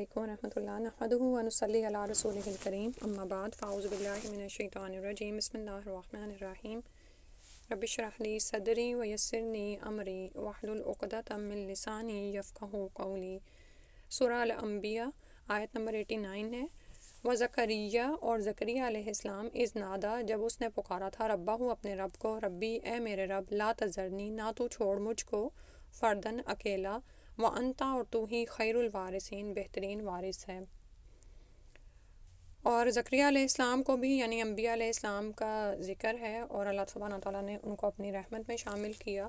علیکم ورحمۃ اللہ نحمدہ ونصلی علی رسولہ الکریم اما بعد فاعوذ باللہ من الشیطان الرجیم بسم اللہ الرحمن الرحیم رب اشرح لی صدری ویسر لی امری واحلل عقدۃ من لسانی یفقہوا قولی۔ سورہ الانبیاء آیت نمبر 89 ہے۔ وزکریا اور زکریا علیہ السلام اذ نادا، جب اس نے پکارا تھا ربہ اپنے رب کو، ربی اے میرے رب، لا تذرنی نہ تو چھوڑ مجھ کو، فردن اکیلا، وانتا اور تو ہی خیر الوارثین بہترین وارث ہے۔ اور زکریا علیہ السلام کو بھی یعنی انبیاء علیہ السلام کا ذکر ہے اور اللہ سبحانہ تعالیٰ نے ان کو اپنی رحمت میں شامل کیا۔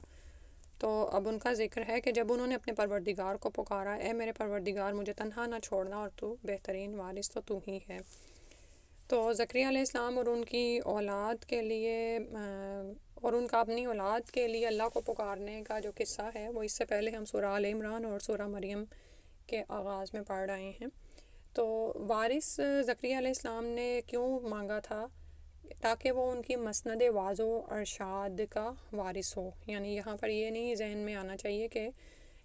تو اب ان کا ذکر ہے کہ جب انہوں نے اپنے پروردگار کو پکارا، اے میرے پروردگار مجھے تنہا نہ چھوڑنا اور تو بہترین وارث تو ہی ہے۔ تو زکریا علیہ السلام اور ان کی اولاد کے لیے اور ان کا اپنی اولاد کے لیے اللہ کو پکارنے کا جو قصہ ہے وہ اس سے پہلے ہم سورہ آل عمران اور سورہ مریم کے آغاز میں پڑھ رہے ہیں۔ تو وارث زکریا علیہ السلام نے کیوں مانگا تھا؟ تاکہ وہ ان کی مسند واعظ و ارشاد کا وارث ہو۔ یعنی یہاں پر یہ نہیں ذہن میں آنا چاہیے کہ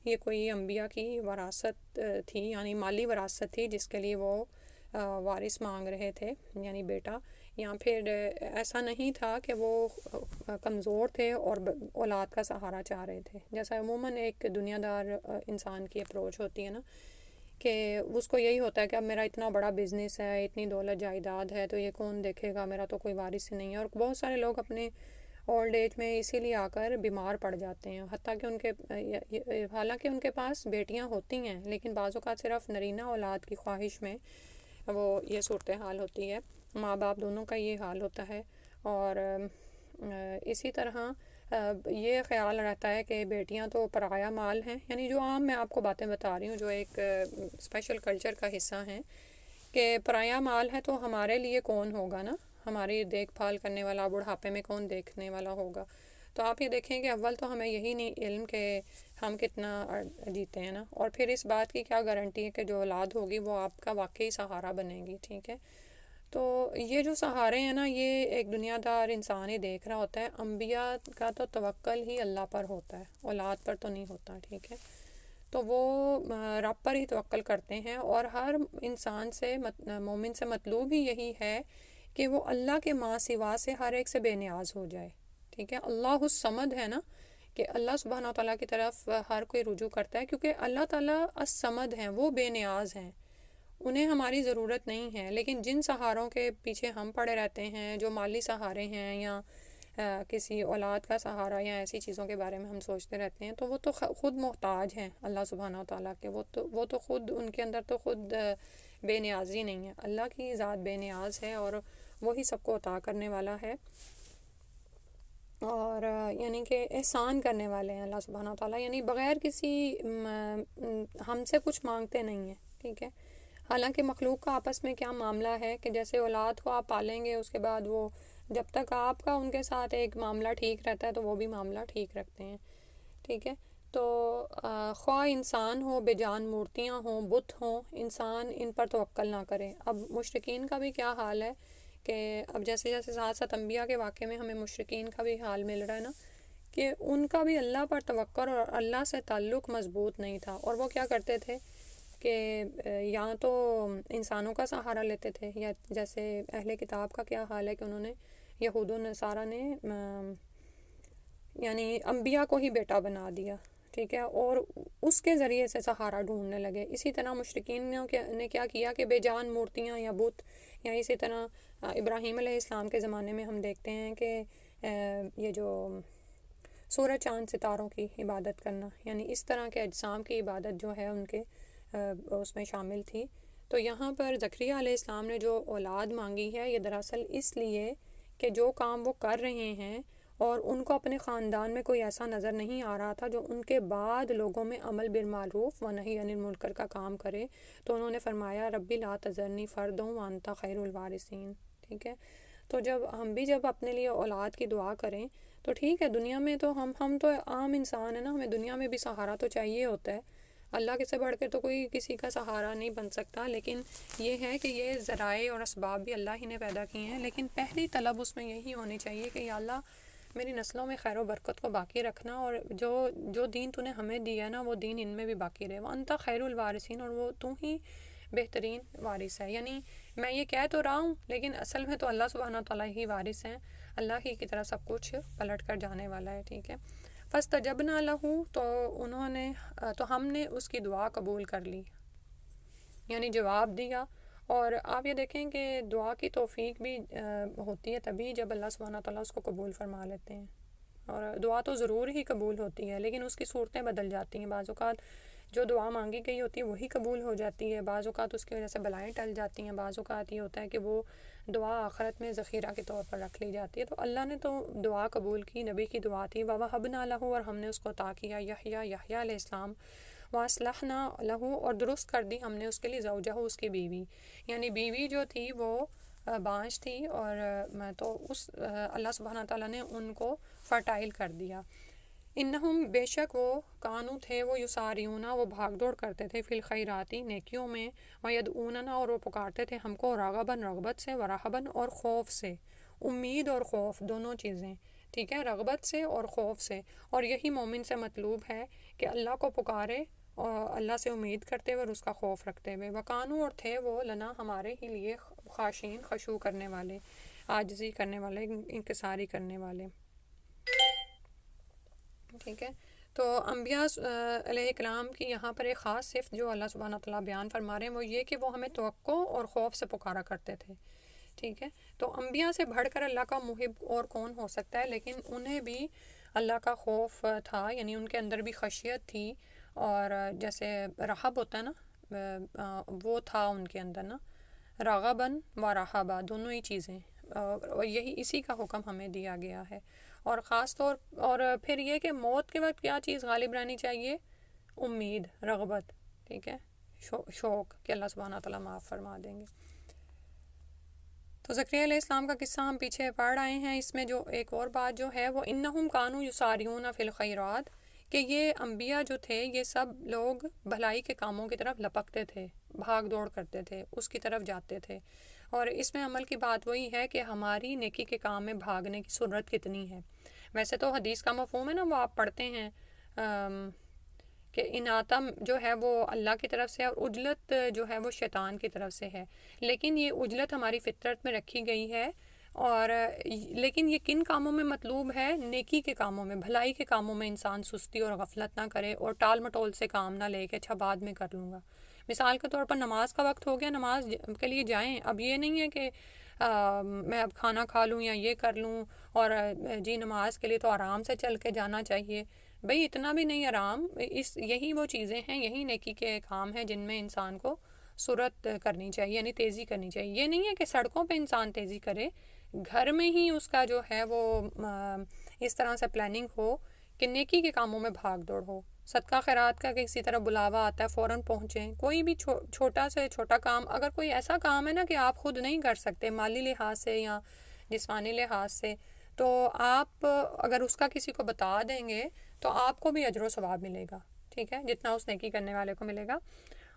یہ کوئی انبیاء کی وراثت تھی، یعنی مالی وراثت تھی جس کے لیے وہ وارث مانگ رہے تھے، یعنی بیٹا، یا پھر ایسا نہیں تھا کہ وہ کمزور تھے اور اولاد کا سہارا چاہ رہے تھے، جیسا عموماً ایک دنیا دار انسان کی اپروچ ہوتی ہے نا، کہ اس کو یہی ہوتا ہے کہ اب میرا اتنا بڑا بزنس ہے، اتنی دولت جائیداد ہے، تو یہ کون دیکھے گا، میرا تو کوئی وارث ہی نہیں ہے۔ اور بہت سارے لوگ اپنے اولڈ ایج میں اسی لیے آ کر بیمار پڑ جاتے ہیں، حتیٰ کہ حالانکہ ان کے پاس بیٹیاں ہوتی ہیں، لیکن بعض اوقات صرف نرینہ اولاد کی خواہش میں وہ یہ صورتحال ہوتی ہے، ماں باپ دونوں کا یہ حال ہوتا ہے۔ اور اسی طرح یہ خیال رہتا ہے کہ بیٹیاں تو پرایا مال ہیں، یعنی جو عام میں آپ کو باتیں بتا رہی ہوں جو ایک اسپیشل کلچر کا حصہ ہیں، کہ پرایا مال ہے تو ہمارے لیے کون ہوگا نا، ہماری دیکھ بھال کرنے والا، بڑھاپے میں کون دیکھنے والا ہوگا۔ تو آپ یہ دیکھیں کہ اول تو ہمیں یہی نہیں علم کہ ہم کتنا جیتے ہیں نا، اور پھر اس بات کی کیا گارنٹی ہے کہ جو اولاد ہوگی وہ آپ کا واقعی سہارا بنے گی، ٹھیک ہے۔ تو یہ جو سہارے ہیں نا، یہ ایک دنیا دار انسان ہی دیکھ رہا ہوتا ہے، انبیاء کا تو توکل ہی اللہ پر ہوتا ہے، اولاد پر تو نہیں ہوتا، ٹھیک ہے۔ تو وہ رب پر ہی توکل کرتے ہیں، اور ہر انسان سے مومن سے مطلوب ہی یہی ہے کہ وہ اللہ کے ماں سوا سے ہر ایک سے بے نیاز ہو جائے، ٹھیک ہے۔ اللہ الصمد ہے نا، کہ اللہ سبحانہ تعالیٰ کی طرف ہر کوئی رجوع کرتا ہے، کیونکہ اللہ تعالیٰ الصمد ہیں، وہ بے نیاز ہیں، انہیں ہماری ضرورت نہیں ہے۔ لیکن جن سہاروں کے پیچھے ہم پڑے رہتے ہیں، جو مالی سہارے ہیں یا کسی اولاد کا سہارا یا ایسی چیزوں کے بارے میں ہم سوچتے رہتے ہیں، تو وہ تو خود محتاج ہیں اللہ سبحانہ تعالیٰ کے، وہ تو خود ان کے اندر تو خود بے نیازی نہیں ہے، اللہ کی ذات بے نیاز ہے اور وہی سب کو عطا کرنے والا ہے، اور یعنی کہ احسان کرنے والے ہیں اللہ سبحانہ تعالیٰ، یعنی بغیر کسی ہم سے کچھ مانگتے نہیں ہیں، ٹھیک ہے۔ حالانکہ مخلوق کا آپس میں کیا معاملہ ہے کہ جیسے اولاد کو آپ پالیں گے، اس کے بعد وہ جب تک آپ کا ان کے ساتھ ایک معاملہ ٹھیک رہتا ہے تو وہ بھی معاملہ ٹھیک رکھتے ہیں، ٹھیک ہے۔ تو خواہ انسان ہو، بے جان مورتیاں ہوں، بت ہوں، انسان ان پر توکل نہ کرے۔ اب مشرکین کا بھی کیا حال ہے کہ اب جیسے جیسے ساتھ ساتھ انبیاء کے واقعے میں ہمیں مشرکین کا بھی حال مل رہا ہے نا، کہ ان کا بھی اللہ پر توکل اور اللہ سے تعلق مضبوط نہیں تھا، اور وہ کیا کرتے تھے کہ یا تو انسانوں کا سہارا لیتے تھے، یا جیسے اہل کتاب کا کیا حال ہے کہ انہوں نے یہود و نصارہ نے یعنی انبیاء کو ہی بیٹا بنا دیا، ٹھیک ہے، اور اس کے ذریعے سے سہارا ڈھونڈنے لگے۔ اسی طرح مشرکین نے کیا کیا کہ بے جان مورتیاں یا بت، یا اسی طرح ابراہیم علیہ السلام کے زمانے میں ہم دیکھتے ہیں کہ یہ جو سورج چاند ستاروں کی عبادت کرنا، یعنی اس طرح کے اجسام کی عبادت جو ہے ان کے اس میں شامل تھی۔ تو یہاں پر زکریا علیہ السلام نے جو اولاد مانگی ہے، یہ دراصل اس لیے کہ جو کام وہ کر رہے ہیں اور ان کو اپنے خاندان میں کوئی ایسا نظر نہیں آ رہا تھا جو ان کے بعد لوگوں میں عمل بالمعروف و نہی عن المنکر کا کام کرے، تو انہوں نے فرمایا ربی لا تذرنی فردا وانت خیر الوارثین، ٹھیک ہے۔ تو جب اپنے لیے اولاد کی دعا کریں تو ٹھیک ہے، دنیا میں تو ہم تو عام انسان ہیں نا، ہمیں دنیا میں بھی سہارا تو چاہیے ہوتا ہے، اللہ کے سے بڑھ کے تو کوئی کسی کا سہارا نہیں بن سکتا، لیکن یہ ہے کہ یہ ذرائع اور اسباب بھی اللہ ہی نے پیدا کیے ہیں، لیکن پہلی طلب اس میں یہی ہونی چاہیے کہ یا اللہ میری نسلوں میں خیر و برکت کو باقی رکھنا، اور جو دین تو نے ہمیں دیا ہے نا وہ دین ان میں بھی باقی رہے، وانت خیر الوارثین، اور وہ تو ہی بہترین وارث ہے. یعنی میں یہ کہہ تو رہا ہوں لیکن اصل میں تو اللہ سبحانہ تعالیٰ ہی وارث ہیں، اللہ ہی کی طرف سب کچھ پلٹ کر جانے والا ہے. ٹھیک ہے. فاستجبنا لہ، تو ہم نے اس کی دعا قبول کر لی، یعنی جواب دیا. اور آپ یہ دیکھیں کہ دعا کی توفیق بھی ہوتی ہے تبھی جب اللہ سبحانہ تعالیٰ اس کو قبول فرما لیتے ہیں. اور دعا تو ضرور ہی قبول ہوتی ہے لیکن اس کی صورتیں بدل جاتی ہیں. بعض اوقات جو دعا مانگی گئی ہوتی ہے وہی قبول ہو جاتی ہے، بعض اوقات اس کی وجہ سے بلائیں ٹل جاتی ہیں، بعض اوقات یہ ہوتا ہے کہ وہ دعا آخرت میں ذخیرہ کے طور پر رکھ لی جاتی ہے. تو اللہ نے تو دعا قبول کی، نبی کی دعا تھی. وَوَهَبْنَا لَهُ، اور ہم نے اس کو عطا کیا یحییٰ علیہ السلام. وَأَصْلَحْنَا لَهُ، اور درست کر دی ہم نے اس کے لیے زوجہ، اس کی بیوی. یعنی بیوی جو تھی وہ بانجھ تھی، اور تو اس اللہ سبحانہ تعالیٰ نے ان کو فرٹائل کر دیا. انہم، بے شک وہ، کانو تھے وہ، یساریونا، وہ بھاگ دوڑ کرتے تھے، فی الخیراتی، نیکیوں میں، ویدعوننا، اور وہ پکارتے تھے ہم کو، رغباً، رغبت سے، ورہباً، اور خوف سے. امید اور خوف دونوں چیزیں، ٹھیک ہے، رغبت سے اور خوف سے. اور یہی مومن سے مطلوب ہے کہ اللہ کو پکارے اور اللہ سے امید کرتے ہوئے اور اس کا خوف رکھتے ہوئے. وکانو، اور تھے وہ، لنا، ہمارے ہی لیے، خاشعین، خشوع کرنے والے، عاجزی کرنے والے، انکساری کرنے والے. ٹھیک ہے. تو انبیاء علیہ السلام کی یہاں پر ایک خاص صفت جو اللہ سبحانہ تعالیٰ بیان فرما رہے ہیں وہ یہ کہ وہ ہمیں توقع اور خوف سے پکارا کرتے تھے. ٹھیک ہے. تو انبیاء سے بڑھ کر اللہ کا محب اور کون ہو سکتا ہے، لیکن انہیں بھی اللہ کا خوف تھا، یعنی ان کے اندر بھی خشیت تھی. اور جیسے رہب ہوتا ہے نا، وہ تھا ان کے اندر نا، رغباً و رہبا، دونوں ہی چیزیں. اور یہی اسی کا حکم ہمیں دیا گیا ہے. اور خاص طور اور پھر یہ کہ موت کے وقت کیا چیز غالب رہنی چاہیے، امید، رغبت. ٹھیک ہے، شوق کہ اللہ سبحانہ تعالیٰ معاف فرما دیں گے. تو زکریا علیہ السلام کا قصہ ہم پیچھے پڑھ آئے ہیں. اس میں جو ایک اور بات جو ہے وہ انہم کانوا یساریون فی الخیرات، کہ یہ انبیاء جو تھے یہ سب لوگ بھلائی کے کاموں کی طرف لپکتے تھے، بھاگ دوڑ کرتے تھے، اس کی طرف جاتے تھے. اور اس میں عمل کی بات وہی ہے کہ ہماری نیکی کے کام میں بھاگنے کی صورت کتنی ہے. ویسے تو حدیث کا مفہوم ہے نا، وہ آپ پڑھتے ہیں کہ انعطم جو ہے وہ اللہ کی طرف سے، اور عجلت جو ہے وہ شیطان کی طرف سے ہے. لیکن یہ عجلت ہماری فطرت میں رکھی گئی ہے. اور لیکن یہ کن کاموں میں مطلوب ہے؟ نیکی کے کاموں میں، بھلائی کے کاموں میں انسان سستی اور غفلت نہ کرے اور ٹال مٹول سے کام نہ لے کہ اچھا بعد میں کر لوں گا. مثال کے طور پر نماز کا وقت ہو گیا، نماز کے لیے جائیں. اب یہ نہیں ہے کہ میں اب کھانا کھا لوں یا یہ کر لوں، اور جی نماز کے لیے تو آرام سے چل کے جانا چاہیے. بھئی اتنا بھی نہیں آرام. یہی وہ چیزیں ہیں، یہی نیکی کے کام ہیں جن میں انسان کو سرعت کرنی چاہیے، یعنی تیزی کرنی چاہیے. یہ نہیں ہے کہ سڑکوں پہ انسان تیزی کرے، گھر میں ہی اس کا جو ہے وہ اس طرح سے پلاننگ ہو کہ نیکی کے کاموں میں بھاگ دوڑ ہو. صدقہ خیرات کا کسی طرح بلاوا آتا ہے فوراً پہنچیں. کوئی بھی چھوٹا سے چھوٹا کام، اگر کوئی ایسا کام ہے نا کہ آپ خود نہیں کر سکتے مالی لحاظ سے یا جسمانی لحاظ سے، تو آپ اگر اس کا کسی کو بتا دیں گے تو آپ کو بھی اجر و ثواب ملے گا. ٹھیک ہے، جتنا اس نیکی کرنے والے کو ملے گا.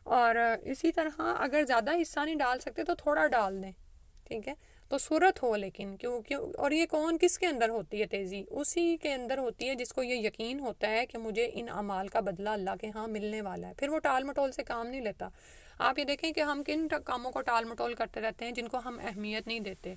اور اسی طرح اگر زیادہ حصہ نہیں ڈال سکتے تو تھوڑا ڈال دیں. ٹھیک ہے، تو صورت ہو. لیکن کیوں اور یہ کون کس کے اندر ہوتی ہے تیزی؟ اسی کے اندر ہوتی ہے جس کو یہ یقین ہوتا ہے کہ مجھے ان اعمال کا بدلہ اللہ کے ہاں ملنے والا ہے. پھر وہ ٹال مٹول سے کام نہیں لیتا. آپ یہ دیکھیں کہ ہم کن کاموں کو ٹال مٹول کرتے رہتے ہیں جن کو ہم اہمیت نہیں دیتے.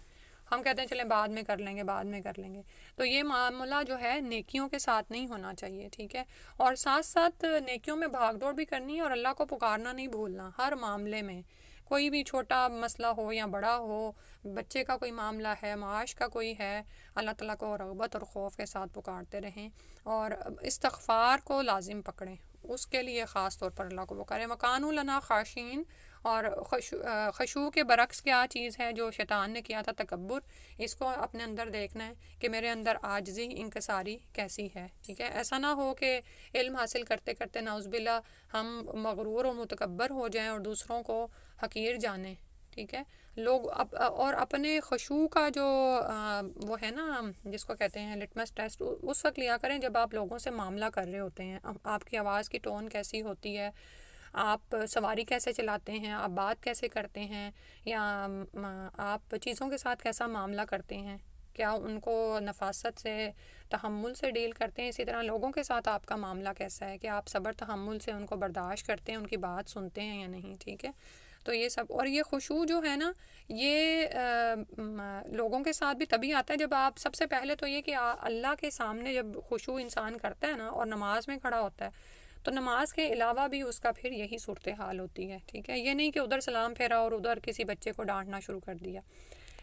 ہم کہتے ہیں چلیں بعد میں کر لیں گے، بعد میں کر لیں گے. تو یہ معاملہ جو ہے نیکیوں کے ساتھ نہیں ہونا چاہیے. ٹھیک ہے، اور ساتھ ساتھ نیکیوں میں بھاگ دوڑ بھی کرنی ہے اور اللہ کو پکارنا نہیں بھولنا. ہر معاملے میں، کوئی بھی چھوٹا مسئلہ ہو یا بڑا ہو، بچے کا کوئی معاملہ ہے، معاش کا کوئی ہے، اللہ تعالیٰ کو رغبت اور خوف کے ساتھ پکارتے رہیں. اور استغفار کو لازم پکڑیں، اس کے لیے خاص طور پر اللہ کو پکاریں. وَكَانُوا لَنَا خَاشِعِينَ. اور خشوع کے برعکس کیا چیز ہے جو شیطان نے کیا تھا؟ تکبر. اس کو اپنے اندر دیکھنا ہے کہ میرے اندر عاجزی، انکساری کیسی ہے. ٹھیک ہے، ایسا نہ ہو کہ علم حاصل کرتے کرتے نعوذ باللہ ہم مغرور و متکبر ہو جائیں اور دوسروں کو حقیر جانیں. ٹھیک ہے، لوگ اور اپنے خشوع کا جو وہ ہے نا جس کو کہتے ہیں لٹمس ٹیسٹ، اس وقت لیا کریں جب آپ لوگوں سے معاملہ کر رہے ہوتے ہیں. آپ کی آواز کی ٹون کیسی ہوتی ہے، آپ سواری کیسے چلاتے ہیں، آپ بات کیسے کرتے ہیں، یا آپ چیزوں کے ساتھ کیسا معاملہ کرتے ہیں، کیا ان کو نفاست سے، تحمل سے ڈیل کرتے ہیں. اسی طرح لوگوں کے ساتھ آپ کا معاملہ کیسا ہے کہ آپ صبر تحمل سے ان کو برداشت کرتے ہیں، ان کی بات سنتے ہیں یا نہیں. ٹھیک ہے، تو یہ سب، اور یہ خشوع جو ہے نا یہ لوگوں کے ساتھ بھی تبھی آتا ہے جب آپ سب سے پہلے تو یہ کہ اللہ کے سامنے جب خشوع انسان کرتا ہے نا اور نماز میں کھڑا ہوتا ہے تو نماز کے علاوہ بھی اس کا پھر یہی صورتحال ہوتی ہے، ٹھیک ہے، یہ نہیں کہ ادھر سلام پھیرا اور ادھر کسی بچے کو ڈانٹنا شروع کر دیا۔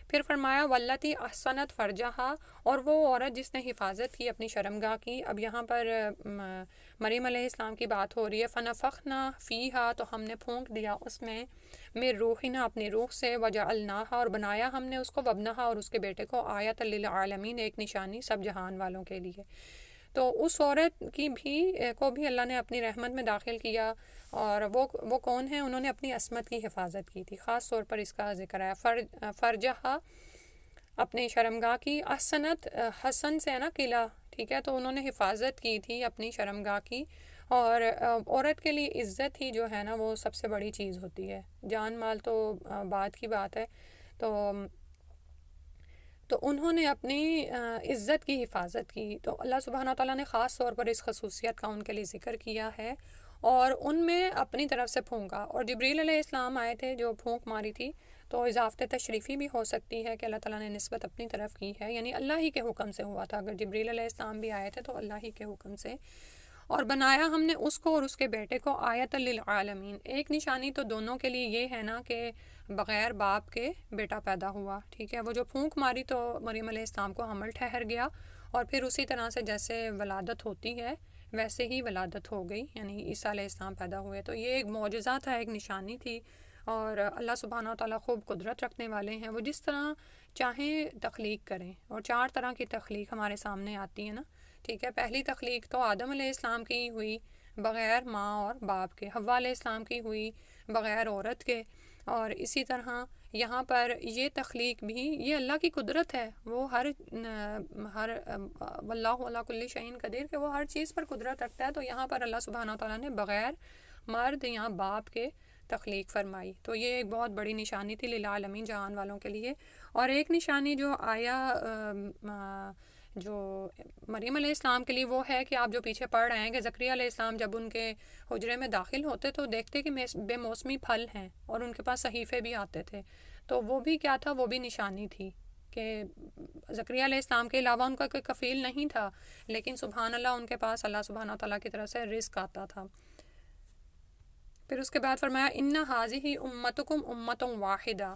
پھر فرمایا والتی احسنت فرجہا، اور وہ عورت جس نے حفاظت کی اپنی شرمگاہ کی۔ اب یہاں پر مریم علیہ السلام کی بات ہو رہی ہے۔ فنفخنا فیہا، تو ہم نے پھونک دیا اس میں، من روحنا، اپنی روح سے، وجعلناہا، اور بنایا ہم نے اس کو، وابنہا، اور اس کے بیٹے کو، آیۃ للعالمین، ایک نشانی سب جہان والوں کے لیے۔ تو اس عورت کی بھی اللہ نے اپنی رحمت میں داخل کیا، اور وہ کون ہیں؟ انہوں نے اپنی عصمت کی حفاظت کی تھی، خاص طور پر اس کا ذکر ہے۔ فرجہا، اپنی شرمگاہ کی، احسنت، حسن سے ہے نا قلعہ، ٹھیک ہے، تو انہوں نے حفاظت کی تھی اپنی شرمگاہ کی، اور عورت کے لیے عزت ہی جو ہے نا وہ سب سے بڑی چیز ہوتی ہے، جان مال تو بعد کی بات ہے۔ تو انہوں نے اپنی عزت کی حفاظت کی، تو اللہ سبحانہ تعالیٰ نے خاص طور پر اس خصوصیت کا ان کے لیے ذکر کیا ہے، اور ان میں اپنی طرف سے پھونکا۔ اور جبریل علیہ السلام آئے تھے جو پھونک ماری تھی، تو اضافت تشریفی بھی ہو سکتی ہے کہ اللہ تعالیٰ نے نسبت اپنی طرف کی ہے، یعنی اللہ ہی کے حکم سے ہوا تھا، اگر جبریل علیہ السلام بھی آئے تھے تو اللہ ہی کے حکم سے۔ اور بنایا ہم نے اس کو اور اس کے بیٹے کو آیۃ للعالمین، ایک نشانی تو دونوں کے لیے یہ ہے نا کہ بغیر باپ کے بیٹا پیدا ہوا، ٹھیک ہے، وہ جو پھونک ماری تو مریم علیہ السلام کو حمل ٹھہر گیا، اور پھر اسی طرح سے جیسے ولادت ہوتی ہے ویسے ہی ولادت ہو گئی، یعنی عیسیٰ علیہ السلام پیدا ہوئے۔ تو یہ ایک معجزہ تھا، ایک نشانی تھی، اور اللہ سبحانہ وتعالیٰ خوب قدرت رکھنے والے ہیں، وہ جس طرح چاہیں تخلیق کریں، اور 4 طرح کی تخلیق ہمارے سامنے آتی ہے نا، ٹھیک ہے۔ پہلی تخلیق تو آدم علیہ السلام کی ہوئی بغیر ماں اور باپ کے، حوا علیہ السلام کی ہوئی بغیر عورت کے، اور اسی طرح یہاں پر یہ تخلیق بھی یہ اللہ کی قدرت ہے، وہ ہر واللہ علی کل شیء قدیر، کہ وہ ہر چیز پر قدرت رکھتا ہے، تو یہاں پر اللہ سبحانہ تعالیٰ نے بغیر مرد یا باپ کے تخلیق فرمائی، تو یہ ایک بہت بڑی نشانی تھی للعالمین، جہان والوں کے لیے۔ اور ایک نشانی جو آیا جو مریم علیہ السلام کے لیے وہ ہے کہ آپ جو پیچھے پڑھ رہے ہیں کہ زکریا علیہ السلام جب ان کے حجرے میں داخل ہوتے تو دیکھتے کہ بے موسمی پھل ہیں، اور ان کے پاس صحیفے بھی آتے تھے، تو وہ بھی کیا تھا؟ وہ بھی نشانی تھی کہ زکریا علیہ السلام کے علاوہ ان کا کوئی کفیل نہیں تھا، لیکن سبحان اللہ ان کے پاس اللہ سبحانہ تعالیٰ کی طرف سے رزق آتا تھا۔ پھر اس کے بعد فرمایا ان ھذہ امتکم امۃ واحدہ،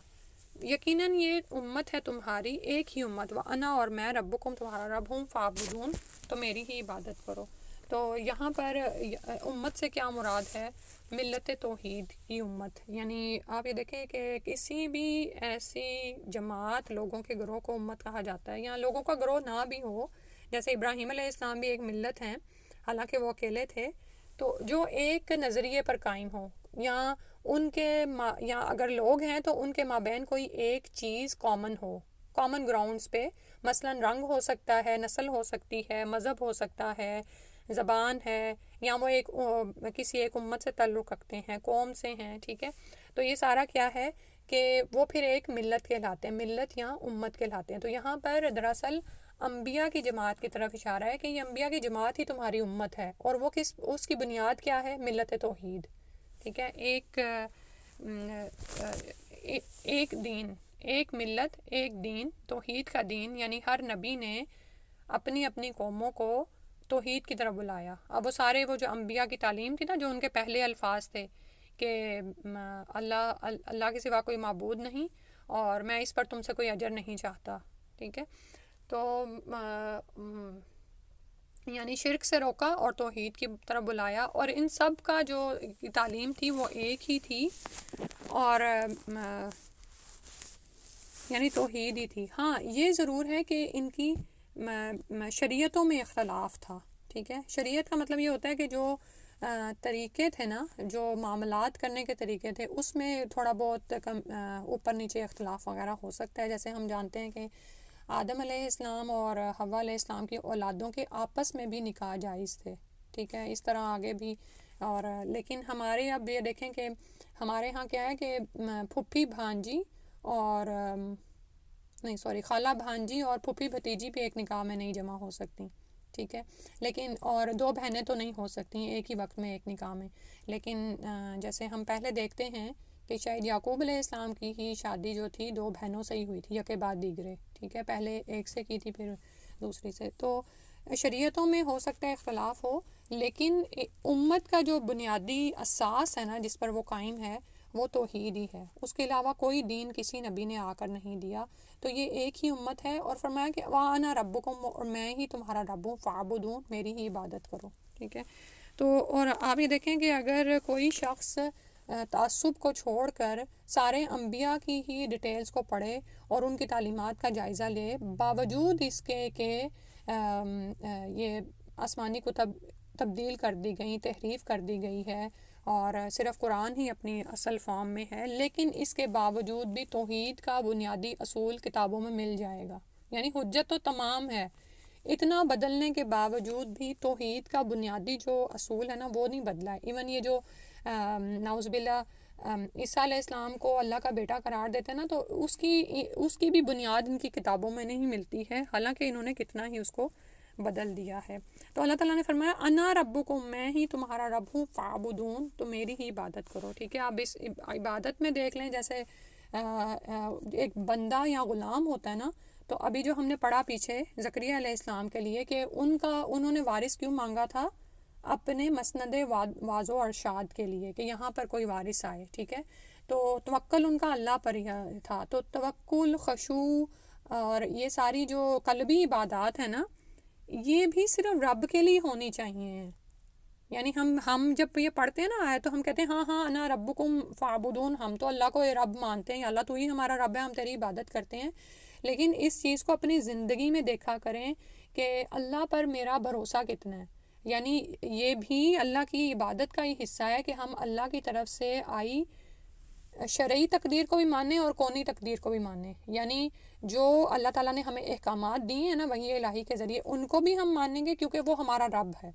یقیناً یہ امت ہے تمہاری ایک ہی امت، وانا، اور میں ربکم تمہارا رب ہوں، فاعبدون، تو میری ہی عبادت کرو۔ تو یہاں پر امت سے کیا مراد ہے؟ ملت توحید کی امت، یعنی آپ یہ دیکھیں کہ کسی بھی ایسی جماعت، لوگوں کے گروہ کو امت کہا جاتا ہے، یا لوگوں کا گروہ نہ بھی ہو، جیسے ابراہیم علیہ السلام بھی ایک ملت ہیں، حالانکہ وہ اکیلے تھے، تو جو ایک نظریے پر قائم ہو، یا ان کے یا اگر لوگ ہیں تو ان کے مابین کوئی ایک چیز کامن ہو، کامن گراؤنڈز پہ، مثلا رنگ ہو سکتا ہے، نسل ہو سکتی ہے، مذہب ہو سکتا ہے، زبان ہے، یا وہ کسی ایک امت سے تعلق رکھتے ہیں، قوم سے ہیں، ٹھیک ہے، تو یہ سارا کیا ہے کہ وہ پھر ایک ملت کہلاتے ہیں، ملت یا امت کہلاتے ہیں۔ تو یہاں پر دراصل انبیاء کی جماعت کی طرف اشارہ ہے کہ یہ انبیاء کی جماعت ہی تمہاری امت ہے، اور وہ اس کی بنیاد کیا ہے؟ ملت توحید، ٹھیک ہے، ایک دین، ایک ملت، ایک دین، توحید کا دین، یعنی ہر نبی نے اپنی اپنی قوموں کو توحید کی طرف بلایا۔ اب وہ سارے وہ جو انبیاء کی تعلیم تھی نا، جو ان کے پہلے الفاظ تھے کہ اللہ کے سوا کوئی معبود نہیں، اور میں اس پر تم سے کوئی اجر نہیں چاہتا، ٹھیک ہے، تو یعنی شرک سے روکا اور توحید کی طرف بلایا، اور ان سب کا جو تعلیم تھی وہ ایک ہی تھی، اور یعنی توحید ہی تھی۔ ہاں یہ ضرور ہے کہ ان کی شریعتوں میں اختلاف تھا، ٹھیک ہے، شریعت کا مطلب یہ ہوتا ہے کہ جو طریقے تھے نا، جو معاملات کرنے کے طریقے تھے، اس میں تھوڑا بہت اوپر نیچے اختلاف وغیرہ ہو سکتا ہے، جیسے ہم جانتے ہیں کہ آدم علیہ السلام اور حوا علیہ السلام کی اولادوں کے آپس میں بھی نکاح جائز تھے، ٹھیک ہے، اس طرح آگے بھی، اور لیکن ہمارے اب یہ دیکھیں کہ ہمارے ہاں کیا ہے کہ پھپھی بھانجی اور نہیں سوری خالہ بھانجی اور پھپھی بھتیجی بھی ایک نکاح میں نہیں جمع ہو سکتی، ٹھیک ہے، لیکن اور 2 بہنیں تو نہیں ہو سکتی ایک ہی وقت میں ایک نکاح میں، لیکن جیسے ہم پہلے دیکھتے ہیں کہ شاید یعقوب علیہ السلام کی ہی شادی جو تھی 2 بہنوں سے ہی ہوئی تھی، یکے بعد دیگرے، ٹھیک ہے، پہلے ایک سے کی تھی پھر دوسری سے. تو شریعتوں میں ہو سکتا ہے اختلاف ہو، لیکن امت کا جو بنیادی اساس ہے نا جس پر وہ قائم ہے وہ توحید ہی ہے. اس کے علاوہ کوئی دین کسی نبی نے آ کر نہیں دیا. تو یہ ایک ہی امت ہے، اور فرمایا کہ وَأَنَا رَبُّكُمْ، اور میں ہی تمہارا رب ہوں، فَاعْبُدُونِ، میری ہی عبادت کرو. ٹھیک ہے. تو اور آپ یہ دیکھیں کہ اگر کوئی شخص تعصب کو چھوڑ کر سارے انبیاء کی ہی ڈیٹیلز کو پڑھے اور ان کی تعلیمات کا جائزہ لے، باوجود اس کے کہ یہ آسمانی کتب تبدیل کر دی گئی، تحریف کر دی گئی ہے، اور صرف قرآن ہی اپنی اصل فارم میں ہے، لیکن اس کے باوجود بھی توحید کا بنیادی اصول کتابوں میں مل جائے گا. یعنی حجت تو تمام ہے، اتنا بدلنے کے باوجود بھی توحید کا بنیادی جو اصول ہے نا وہ نہیں بدلا ہے. ایون یہ جو نعوذ باللہ عیسیٰ علیہ السلام کو اللہ کا بیٹا قرار دیتے ہیں نا، تو اس کی بھی بنیاد ان کی کتابوں میں نہیں ملتی ہے، حالانکہ انہوں نے کتنا ہی اس کو بدل دیا ہے. تو اللہ تعالیٰ نے فرمایا انا ربکم، میں ہی تمہارا رب ہوں، فاعبدون، تو میری ہی عبادت کرو. ٹھیک ہے. آپ اس عبادت میں دیکھ لیں جیسے ایک بندہ یا غلام ہوتا ہے نا، تو ابھی جو ہم نے پڑھا پیچھے زکریا علیہ السلام کے لیے کہ انہوں نے وارث کیوں مانگا تھا؟ اپنے مسند واض و ارشاد کے لیے، کہ یہاں پر کوئی وارث آئے. ٹھیک ہے. تو توکل ان کا اللہ پر ہی تھا. تو توکل، خشوع اور یہ ساری جو قلبی عبادات ہیں نا، یہ بھی صرف رب کے لیے ہونی چاہیے. یعنی ہم جب یہ پڑھتے ہیں نا آئے تو ہم کہتے ہیں ہاں انا ربکم فاعبدون، ہم تو اللہ کو رب مانتے ہیں، اللہ تو ہی ہمارا رب ہے، ہم تیری عبادت کرتے ہیں. لیکن اس چیز کو اپنی زندگی میں دیکھا کریں کہ اللہ پر میرا بھروسہ کتنا ہے. یعنی یہ بھی اللہ کی عبادت کا ہی حصہ ہے کہ ہم اللہ کی طرف سے آئی شرعی تقدیر کو بھی مانیں اور کونی تقدیر کو بھی مانیں. یعنی جو اللہ تعالیٰ نے ہمیں احکامات دیے ہیں نا وحی الہی کے ذریعے، ان کو بھی ہم مانیں گے کیونکہ وہ ہمارا رب ہے،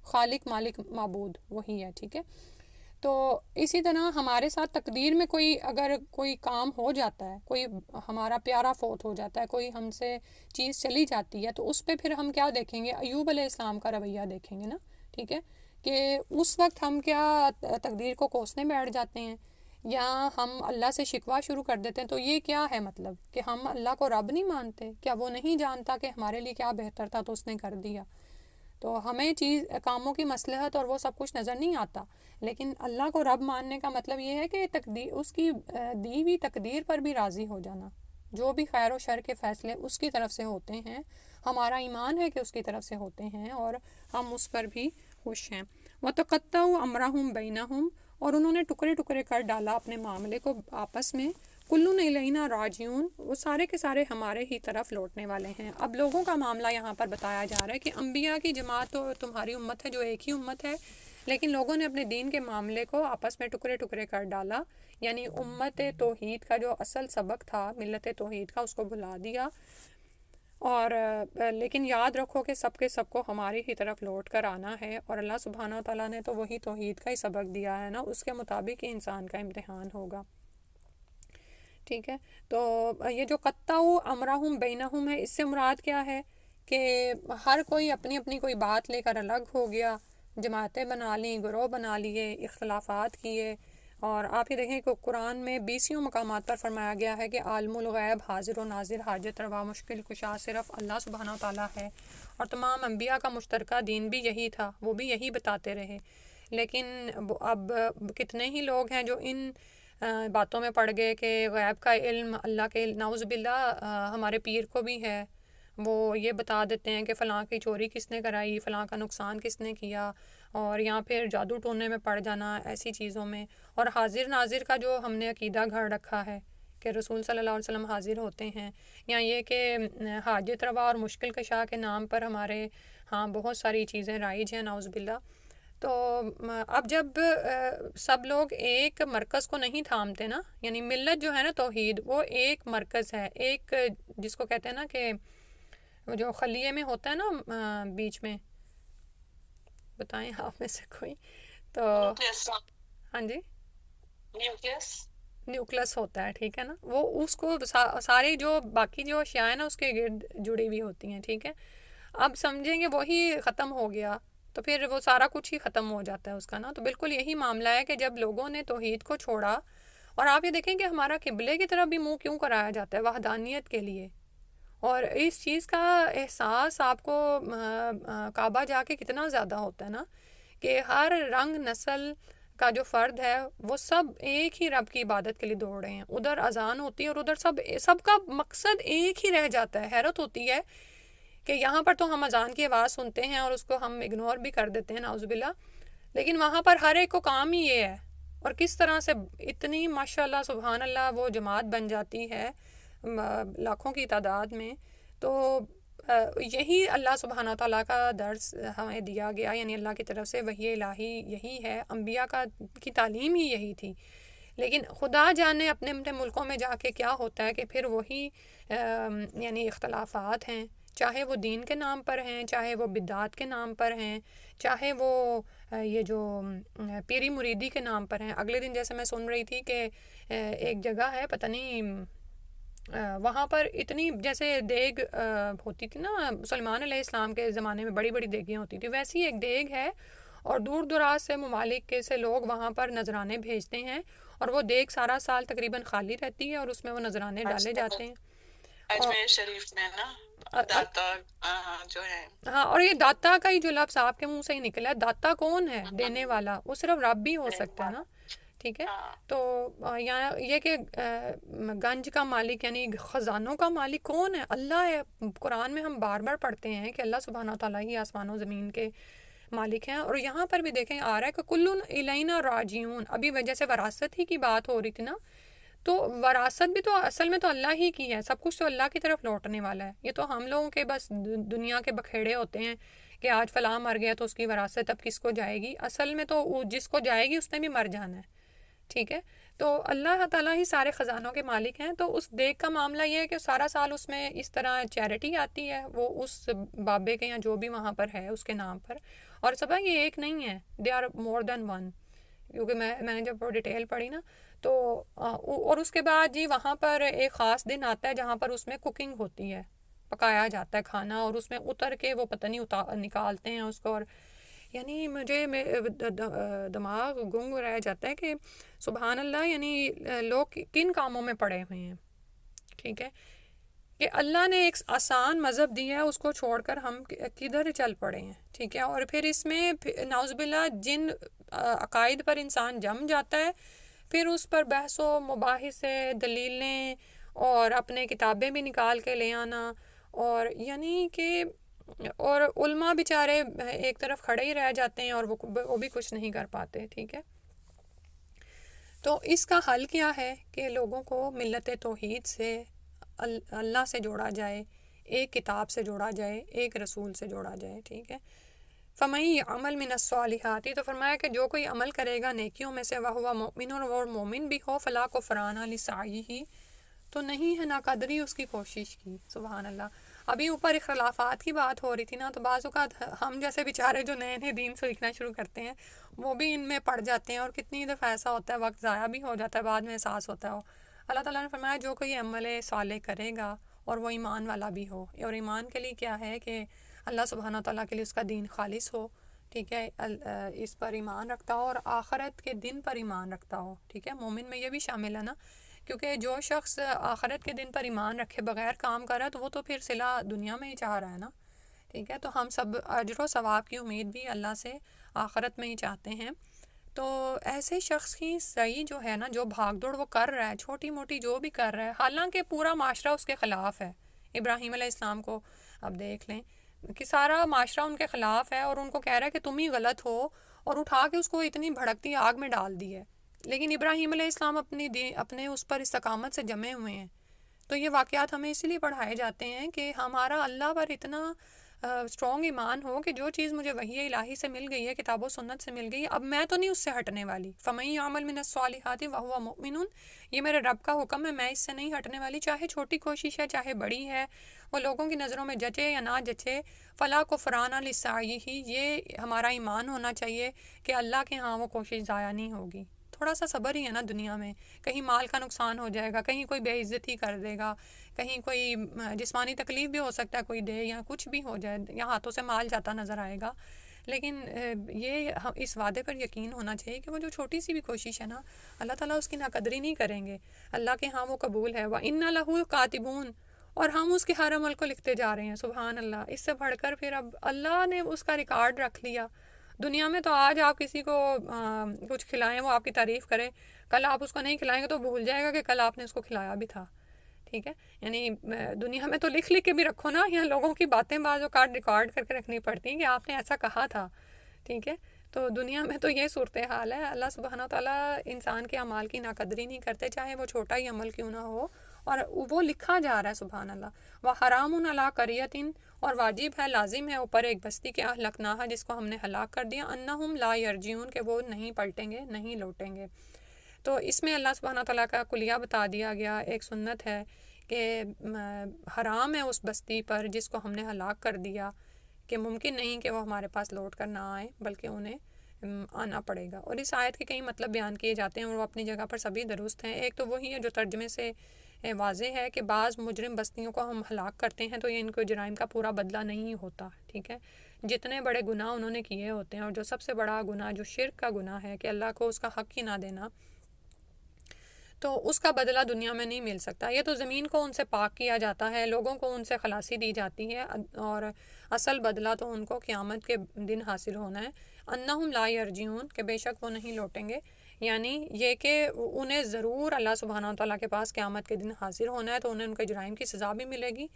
خالق مالک معبود وہی ہے. ٹھیک ہے. تو اسی طرح ہمارے ساتھ تقدیر میں اگر کوئی کام ہو جاتا ہے، کوئی ہمارا پیارا فوت ہو جاتا ہے، کوئی ہم سے چیز چلی جاتی ہے، تو اس پہ پھر ہم کیا دیکھیں گے؟ ایوب علیہ السلام کا رویہ دیکھیں گے نا. ٹھیک ہے. کہ اس وقت ہم کیا تقدیر کو کوسنے بیٹھ جاتے ہیں یا ہم اللہ سے شکوہ شروع کر دیتے ہیں. تو یہ کیا ہے مطلب؟ کہ ہم اللہ کو رب نہیں مانتے؟ کیا وہ نہیں جانتا کہ ہمارے لیے کیا بہتر تھا تو اس نے کر دیا؟ تو ہمیں کاموں کی مصلحت اور وہ سب کچھ نظر نہیں آتا. لیکن اللہ کو رب ماننے کا مطلب یہ ہے کہ اس کی دی ہوئی تقدیر پر بھی راضی ہو جانا. جو بھی خیر و شر کے فیصلے اس کی طرف سے ہوتے ہیں، ہمارا ایمان ہے کہ اس کی طرف سے ہوتے ہیں اور ہم اس پر بھی خوش ہیں. وَتَقَطَّعُوا أَمْرَهُمْ بَيْنَهُمْ، اور انہوں نے ٹکڑے ٹکڑے کر ڈالا اپنے معاملے کو آپس میں. کُلٌّ إِلَيْنَا راجعون، وہ سارے کے سارے ہمارے ہی طرف لوٹنے والے ہیں. اب لوگوں کا معاملہ یہاں پر بتایا جا رہا ہے کہ انبیاء کی جماعت تو تمہاری امت ہے جو ایک ہی امت ہے، لیکن لوگوں نے اپنے دین کے معاملے کو آپس میں ٹکڑے ٹکڑے کر ڈالا. یعنی امت توحید کا جو اصل سبق تھا، ملت توحید کا، اس کو بھلا دیا. اور لیکن یاد رکھو کہ سب کے سب کو ہماری ہی طرف لوٹ کر آنا ہے، اور اللہ سبحانہ وتعالیٰ نے تو وہی توحید کا ہی سبق دیا ہے نا، اس کے مطابق ہی انسان کا امتحان ہوگا. ٹھیک ہے. تو یہ جو قطعوا امرہم بینہم ہے، اس سے مراد کیا ہے؟ کہ ہر کوئی اپنی اپنی کوئی بات لے کر الگ ہو گیا، جماعتیں بنا لیں، گروہ بنا لیے، اختلافات کیے. اور آپ ہی دیکھیں کہ قرآن میں 20 مقامات پر فرمایا گیا ہے کہ عالم الغیب، حاضر و ناظر، حاجت روا، مشکل کشا صرف اللہ سبحانہ وتعالیٰ ہے. اور تمام انبیاء کا مشترکہ دین بھی یہی تھا، وہ بھی یہی بتاتے رہے. لیکن اب کتنے ہی لوگ ہیں جو ان باتوں میں پڑ گئے کہ غیب کا علم اللہ کے، نعوذ باللہ ہمارے پیر کو بھی ہے. وہ یہ بتا دیتے ہیں کہ فلاں کی چوری کس نے کرائی، فلاں کا نقصان کس نے کیا، اور یا پھر جادو ٹونے میں پڑ جانا ایسی چیزوں میں. اور حاضر ناظر کا جو ہم نے عقیدہ گھڑ رکھا ہے کہ رسول صلی اللہ علیہ وسلم حاضر ہوتے ہیں، یا یہ کہ حاجت روا اور مشکل کشا کے نام پر ہمارے ہاں بہت ساری چیزیں رائج ہیں، نعوذ باللہ. تو اب جب سب لوگ ایک مرکز کو نہیں تھامتے نا، یعنی ملت جو ہے نا توحید، وہ ایک مرکز ہے، ایک جس کو کہتے ہیں نا کہ جو خلیے میں ہوتا ہے نا بیچ میں، بتائیں آپ میں سے کوئی تو. ہاں جی، نیوکلس ہوتا ہے. ٹھیک ہے نا. وہ اس کو ساری جو باقی جو اشیاء ہیں نا اس کے گرد جڑی ہوئی ہوتی ہیں. ٹھیک ہے. اب سمجھیں گے وہی ختم ہو گیا تو پھر وہ سارا کچھ ہی ختم ہو جاتا ہے اس کا نا. تو بالکل یہی معاملہ ہے کہ جب لوگوں نے توحید کو چھوڑا اور آپ یہ دیکھیں کہ ہمارا قبلے کی طرف بھی منہ کیوں کرایا جاتا ہے؟ وحدانیت کے لیے. اور اس چیز کا احساس آپ کو کعبہ جا کے کتنا زیادہ ہوتا ہے نا، کہ ہر رنگ نسل کا جو فرد ہے وہ سب ایک ہی رب کی عبادت کے لیے دوڑ رہے ہیں. ادھر اذان ہوتی ہے اور ادھر سب کا مقصد ایک ہی رہ جاتا ہے. حیرت ہوتی ہے کہ یہاں پر تو ہم اذان کی آواز سنتے ہیں اور اس کو ہم اگنور بھی کر دیتے ہیں نعوذ باللہ، لیکن وہاں پر ہر ایک کو کام ہی یہ ہے. اور کس طرح سے اتنی ماشاءاللہ سبحان اللہ وہ جماعت بن جاتی ہے لاکھوں کی تعداد میں. تو یہی اللہ سبحانہ تعالیٰ کا درس ہمیں دیا گیا، یعنی اللہ کی طرف سے وحی الہی یہی ہے، انبیاء کی تعلیم ہی یہی تھی. لیکن خدا جانے اپنے اپنے ملکوں میں جا کے کیا ہوتا ہے کہ پھر وہی یعنی اختلافات ہیں، چاہے وہ دین کے نام پر ہیں، چاہے وہ بدعات کے نام پر ہیں، چاہے وہ یہ جو پیری مریدی کے نام پر ہیں. اگلے دن جیسے میں سن رہی تھی کہ ایک جگہ ہے پتہ نہیں وہاں پر اتنی جیسے دیگ ہوتی تھی نا سلمان علیہ السلام کے زمانے میں، بڑی بڑی دیگیں ہوتی تھی، ویسی ایک دیگ ہے اور دور دراز سے ممالک کے سے لوگ وہاں پر نذرانے بھیجتے ہیں اور وہ دیگ سارا سال تقریباً خالی رہتی ہے اور اس میں وہ نذرانے ڈالے جاتے ہیں. اجمیر شریف میں نا داتا جو ہے، ہاں، اور یہ داتا کا ہی جو لفظ آپ کے منہ سے ہی نکلا ہے، داتا کون ہے؟ دینے والا. وہ صرف رب بھی ہو سکتا ہے نا. ٹھیک ہے. تو یہاں یہ کہ گنج کا مالک یعنی خزانوں کا مالک کون ہے؟ اللہ ہے. قرآن میں ہم بار بار پڑھتے ہیں کہ اللہ سبحانہ تعالیٰ ہی آسمان و زمین کے مالک ہیں. اور یہاں پر بھی دیکھیں آ رہا ہے کہ کلن الینا راجعون. ابھی وجہ سے وراثت ہی کی بات ہو رہی تھی نا، تو وراثت بھی تو اصل میں تو اللہ ہی کی ہے، سب کچھ تو اللہ کی طرف لوٹنے والا ہے. یہ تو ہم لوگوں کے بس دنیا کے بکھیڑے ہوتے ہیں کہ آج فلاں مر گیا تو اس کی وراثت اب کس کو جائے گی. اصل میں تو جس کو جائے گی اس نے بھی مر جانا ہے. ٹھیک ہے. تو اللہ تعالیٰ ہی سارے خزانوں کے مالک ہیں. تو اس دیگ کا معاملہ یہ ہے کہ سارا سال اس میں اس طرح چیریٹی آتی ہے، وہ اس بابے کے یا جو بھی وہاں پر ہے اس کے نام پر. اور سب یہ ایک نہیں ہے، they are more then one. کیونکہ میں نے جب وہ ڈیٹیل پڑھی نا تو اور اس کے بعد جی وہاں پر ایک خاص دن آتا ہے جہاں پر اس میں کوکنگ ہوتی ہے، پکایا جاتا ہے کھانا، اور اس میں اتر کے وہ پتہ نہیں نکالتے ہیں اس کو. اور یعنی مجھے دماغ گنگ رہ جاتا ہے کہ سبحان اللہ، یعنی لوگ کن کاموں میں پڑے ہوئے ہیں. ٹھیک ہے، کہ اللہ نے ایک آسان مذہب دیا ہے، اس کو چھوڑ کر ہم کدھر چل پڑے ہیں. ٹھیک ہے. اور پھر اس میں نعوذ باللہ جن عقائد پر انسان جم جاتا ہے، پھر اس پر بحث و مباحثے، دلیلیں اور اپنے کتابیں بھی نکال کے لے آنا، اور یعنی کہ اور علماء بیچارے ایک طرف کھڑے ہی رہ جاتے ہیں اور وہ بھی کچھ نہیں کر پاتے. ٹھیک ہے. تو اس کا حل کیا ہے کہ لوگوں کو ملت توحید سے اللہ سے جوڑا جائے، ایک کتاب سے جوڑا جائے، ایک رسول سے جوڑا جائے. ٹھیک ہے. فَمَن عمل من الصالحات، تو فرمایا کہ جو کوئی عمل کرے گا نیکیوں میں سے، وَهُوَ مُؤْمِنٌ، اور مومن بھی ہو، فَلَا كُفْرَانَ لِسَعْيِهِ، تو نہیں ہے ناقدری اس کی کوشش کی. سبحان اللہ. ابھی اوپر اختلافات کی بات ہو رہی تھی نا، تو بعض اوقات ہم جیسے بیچارے جو نئے نئے دین سیکھنا شروع کرتے ہیں وہ بھی ان میں پڑ جاتے ہیں، اور کتنی دفعہ ایسا ہوتا ہے وقت ضائع بھی ہو جاتا ہے، بعد میں احساس ہوتا ہے. اللہ تعالیٰ نے فرمایا جو کوئی عمل صالح کرے گا اور وہ ایمان والا بھی ہو. اور ایمان کے لیے کیا ہے کہ اللہ سبحانہ تعالیٰ کے لیے اس کا دین خالص ہو. ٹھیک ہے. اس پر ایمان رکھتا ہو اور آخرت کے دن پر ایمان رکھتا ہو. ٹھیک ہے. مومن میں یہ بھی شامل ہے نا، کیونکہ جو شخص آخرت کے دن پر ایمان رکھے بغیر کام کر رہا ہے تو وہ تو پھر صلہ دنیا میں ہی چاہ رہا ہے نا. ٹھیک ہے. تو ہم سب اجر و ثواب کی امید بھی اللہ سے آخرت میں ہی چاہتے ہیں. تو ایسے شخص کی صحیح جو ہے نا، جو بھاگ دوڑ وہ کر رہا ہے، چھوٹی موٹی جو بھی کر رہا ہے، حالانکہ پورا معاشرہ اس کے خلاف ہے. ابراہیم علیہ السلام کو اب دیکھ لیں کہ سارا معاشرہ ان کے خلاف ہے اور ان کو کہہ رہا ہے کہ تم ہی غلط ہو، اور اٹھا کے اس کو اتنی بھڑکتی آگ میں ڈال دی ہے. لیکن ابراہیم علیہ السلام اپنے اس پر استقامت سے جمے ہوئے ہیں. تو یہ واقعات ہمیں اسی لیے پڑھائے جاتے ہیں کہ ہمارا اللہ پر اتنا اسٹرانگ ایمان ہو کہ جو چیز مجھے وحی الہی سے مل گئی ہے، کتاب و سنت سے مل گئی ہے، اب میں تو نہیں اس سے ہٹنے والی. فَمَن يَعْمَلْ مِنَ الصَّالِحَاتِ وَهُوَ مُؤْمِنٌ، یہ میرے رب کا حکم ہے، میں اس سے نہیں ہٹنے والی، چاہے چھوٹی کوشش ہے چاہے بڑی ہے، وہ لوگوں کی نظروں میں جچے یا نہ جچے. فَلَا كُفْرَانَ لِسَعْيِهِ، یہ ہمارا ایمان ہونا چاہیے کہ اللہ کے ہاں وہ کوشش ضائع نہیں ہوگی. تھوڑا سا صبر ہی ہے نا دنیا میں، کہیں مال کا نقصان ہو جائے گا، کہیں کوئی بے عزتی کر دے گا، کہیں کوئی جسمانی تکلیف بھی ہو سکتا ہے کوئی دے، یا کچھ بھی ہو جائے، یا ہاتھوں سے مال جاتا نظر آئے گا. لیکن یہ اس وعدے پر یقین ہونا چاہیے کہ وہ جو چھوٹی سی بھی کوشش ہے نا، اللہ تعالیٰ اس کی ناقدری نہیں کریں گے، اللہ کے ہاں وہ قبول ہے۔ وَإِنَّ لَهُ الْقَاتِبُونَ، اور ہم اس کے ہر عمل کو لکھتے جا رہے ہیں، سبحان اللہ۔ اس سے بڑھ کر پھر اب اللہ نے اس کا ریکارڈ رکھ لیا۔ دنیا میں تو آج آپ کسی کو کچھ کھلائیں، وہ آپ کی تعریف کرے، کل آپ اس کو نہیں کھلائیں گے تو بھول جائے گا کہ کل آپ نے اس کو کھلایا بھی تھا، ٹھیک ہے؟ یعنی دنیا میں تو لکھ کے بھی رکھو نا، یا لوگوں کی باتیں بعض اوقات ریکارڈ کر کے رکھنی پڑتی ہیں کہ آپ نے ایسا کہا تھا، ٹھیک ہے؟ تو دنیا میں تو یہ صورتحال ہے۔ اللہ سبحانہ تعالیٰ انسان کے اعمال کی ناقدری نہیں کرتے، چاہے وہ چھوٹا ہی عمل کیوں نہ ہو، اور وہ لکھا جا رہا ہے، سبحان اللہ۔ وَحَرَامٌ عَلَىٰ قَرْيَةٍ، اور واجب ہے، لازم ہے اوپر ایک بستی کے اہلکناہا، جس کو ہم نے ہلاک کر دیا، انہم لا یرجعون، کہ وہ نہیں پلٹیں گے، نہیں لوٹیں گے۔ تو اس میں اللہ سبحانہ تعالیٰ کا کلیہ بتا دیا گیا، ایک سنت ہے کہ حرام ہے اس بستی پر جس کو ہم نے ہلاک کر دیا، کہ ممکن نہیں کہ وہ ہمارے پاس لوٹ کر نہ آئے، بلکہ انہیں آنا پڑے گا۔ اور اس آیت کے کئی مطلب بیان کیے جاتے ہیں، اور وہ اپنی جگہ پر سبھی درست ہیں۔ ایک تو وہی ہے جو ترجمے سے واضح ہے کہ بعض مجرم بستیوں کو ہم ہلاک کرتے ہیں تو یہ ان کو جرائم کا پورا بدلہ نہیں ہوتا، ٹھیک ہے؟ جتنے بڑے گناہ انہوں نے کیے ہوتے ہیں، اور جو سب سے بڑا گناہ جو شرک کا گناہ ہے کہ اللہ کو اس کا حق ہی نہ دینا، تو اس کا بدلہ دنیا میں نہیں مل سکتا۔ یہ تو زمین کو ان سے پاک کیا جاتا ہے، لوگوں کو ان سے خلاصی دی جاتی ہے، اور اصل بدلہ تو ان کو قیامت کے دن حاصل ہونا ہے۔ انہم لا یرجعون، کہ بے شک وہ نہیں لوٹیں گے، یعنی یہ کہ انہیں ضرور اللہ سبحانہ تعالیٰ کے پاس قیامت کے دن حاضر ہونا ہے، تو انہیں ان کے جرائم کی سزا بھی ملے گی،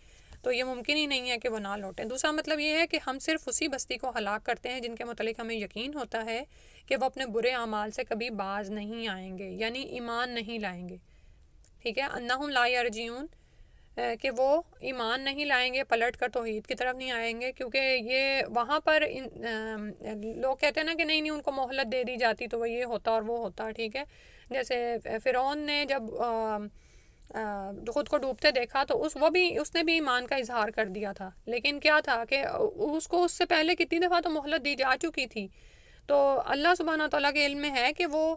تو یہ ممکن ہی نہیں ہے کہ وہ نہ لوٹیں۔ دوسرا مطلب یہ ہے کہ ہم صرف اسی بستی کو ہلاک کرتے ہیں جن کے متعلق ہمیں یقین ہوتا ہے کہ وہ اپنے برے اعمال سے کبھی باز نہیں آئیں گے، یعنی ایمان نہیں لائیں گے، ٹھیک ہے؟ انہم لا یرجعون، کہ وہ ایمان نہیں لائیں گے، پلٹ کر توحید کی طرف نہیں آئیں گے، کیونکہ یہ وہاں پر لوگ کہتے ہیں نا کہ نہیں ان کو مہلت دے دی جاتی تو وہ یہ ہوتا اور وہ ہوتا، ٹھیک ہے؟ جیسے فرعون نے جب خود کو ڈوبتے دیکھا تو اس نے بھی ایمان کا اظہار کر دیا تھا، لیکن کیا تھا کہ اس کو اس سے پہلے کتنی دفعہ تو مہلت دی جا چکی تھی۔ تو اللہ سبحانہ تعالیٰ کے علم میں ہے کہ وہ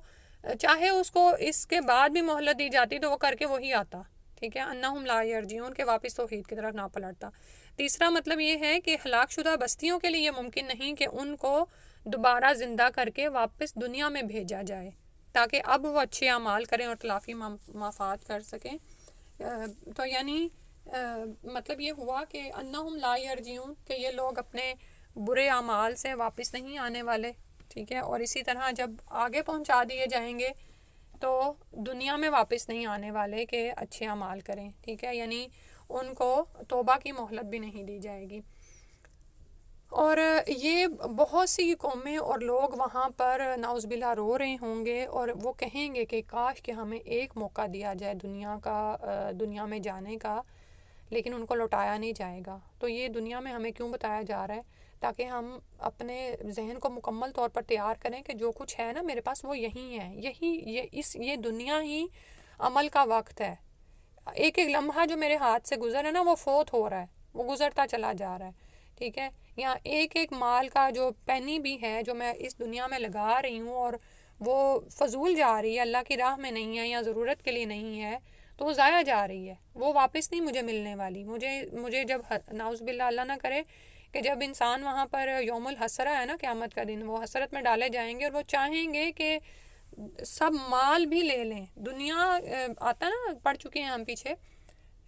چاہے اس کو اس کے بعد بھی مہلت دی جاتی تو وہ کر کے وہی آتا، ٹھیک ہے؟ انہم لا یرجعون، کہ واپس توحید کی طرف نہ پلٹتا۔ تیسرا مطلب یہ ہے کہ ہلاک شدہ بستیوں کے لیے یہ ممکن نہیں کہ ان کو دوبارہ زندہ کر کے واپس دنیا میں بھیجا جائے، تاکہ اب وہ اچھے اعمال کریں اور تلافی مافات کر سکیں۔ تو یعنی مطلب یہ ہوا کہ انہم لا یرجعون، کہ یہ لوگ اپنے برے اعمال سے واپس نہیں آنے والے، ٹھیک ہے؟ اور اسی طرح جب آگے پہنچا دیے جائیں گے تو دنیا میں واپس نہیں آنے والے کہ اچھے اعمال کریں، ٹھیک ہے؟ یعنی ان کو توبہ کی مہلت بھی نہیں دی جائے گی۔ اور یہ بہت سی قومیں اور لوگ وہاں پر نعوذ باللہ رو رہے ہوں گے، اور وہ کہیں گے کہ کاش کہ ہمیں ایک موقع دیا جائے دنیا میں جانے کا، لیکن ان کو لوٹایا نہیں جائے گا۔ تو یہ دنیا میں ہمیں کیوں بتایا جا رہا ہے؟ تاکہ ہم اپنے ذہن کو مکمل طور پر تیار کریں کہ جو کچھ ہے نا میرے پاس وہ یہی ہے، یہ دنیا ہی عمل کا وقت ہے۔ ایک ایک لمحہ جو میرے ہاتھ سے گزر ہے نا وہ فوت ہو رہا ہے، وہ گزرتا چلا جا رہا ہے، ٹھیک ہے؟ یا ایک ایک مال کا جو پینی بھی ہے جو میں اس دنیا میں لگا رہی ہوں اور وہ فضول جا رہی ہے، اللہ کی راہ میں نہیں ہے یا ضرورت کے لیے نہیں ہے، تو وہ ضائع جا رہی ہے، وہ واپس نہیں مجھے ملنے والی۔ مجھے جب نعوذ باللہ اللہ نہ کرے کہ جب انسان وہاں پر یوم الحسرہ ہے نا، قیامت کا دن، وہ حسرت میں ڈالے جائیں گے اور وہ چاہیں گے کہ سب مال بھی لے لیں۔ دنیا آتا نا، پڑھ چکے ہیں ہم پیچھے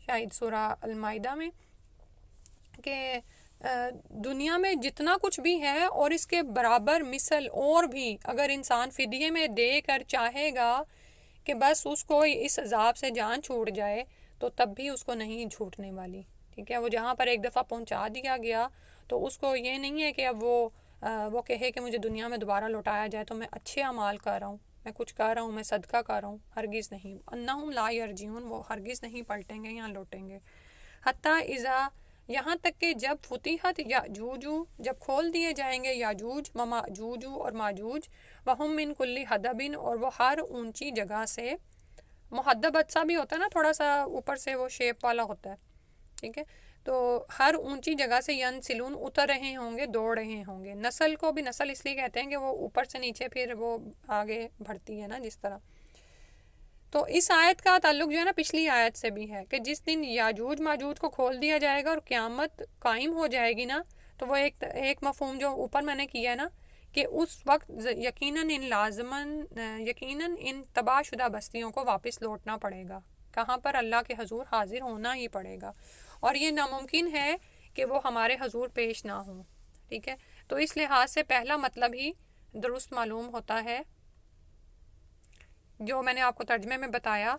شاید سورہ المائدہ میں، کہ دنیا میں جتنا کچھ بھی ہے اور اس کے برابر مثل اور بھی اگر انسان فدیے میں دے کر چاہے گا کہ بس اس کو اس عذاب سے جان چھوٹ جائے، تو تب بھی اس کو نہیں چھوٹنے والی، ٹھیک ہے؟ وہ جہاں پر ایک دفعہ پہنچا دیا گیا تو اس کو یہ نہیں ہے کہ اب وہ کہے کہ مجھے دنیا میں دوبارہ لوٹایا جائے تو میں اچھے اعمال کر رہا ہوں، میں کچھ کر رہا ہوں، میں صدقہ کر رہا ہوں، ہرگز نہیں۔ انہم لا یرجعون، وہ ہرگز نہیں پلٹیں گے یا لوٹیں گے۔ حتیٰ اذا، یہاں تک کہ جب فتحت یاجوجو، جب کھول دیے جائیں گے یاجوج وماجوج اور ماجوج، وہم من کل حدب، اور وہ ہر اونچی جگہ سے، محدب اچھا بھی ہوتا ہے نا، تھوڑا سا اوپر سے وہ شیپ والا ہوتا ہے، ٹھیک ہے؟ تو ہر اونچی جگہ سے ینسلون، اتر رہے ہوں گے، دوڑ رہے ہوں گے۔ نسل کو بھی نسل اس لیے کہتے ہیں کہ وہ اوپر سے نیچے پھر وہ آگے بڑھتی ہے نا جس طرح۔ تو اس آیت کا تعلق جو ہے نا پچھلی آیت سے بھی ہے کہ جس دن یاجوج ماجوج کو کھول دیا جائے گا اور قیامت قائم ہو جائے گی نا، تو وہ ایک مفہوم جو اوپر میں نے کیا ہے نا کہ اس وقت یقیناً ان تباہ شدہ بستیوں کو واپس لوٹنا پڑے گا. کہاں پر؟ اللہ کے حضور حاضر ہونا ہی پڑے گا، اور یہ ناممکن ہے کہ وہ ہمارے حضور پیش نہ ہوں. ٹھیک ہے، تو اس لحاظ سے پہلا مطلب ہی درست معلوم ہوتا ہے جو میں نے آپ کو ترجمے میں بتایا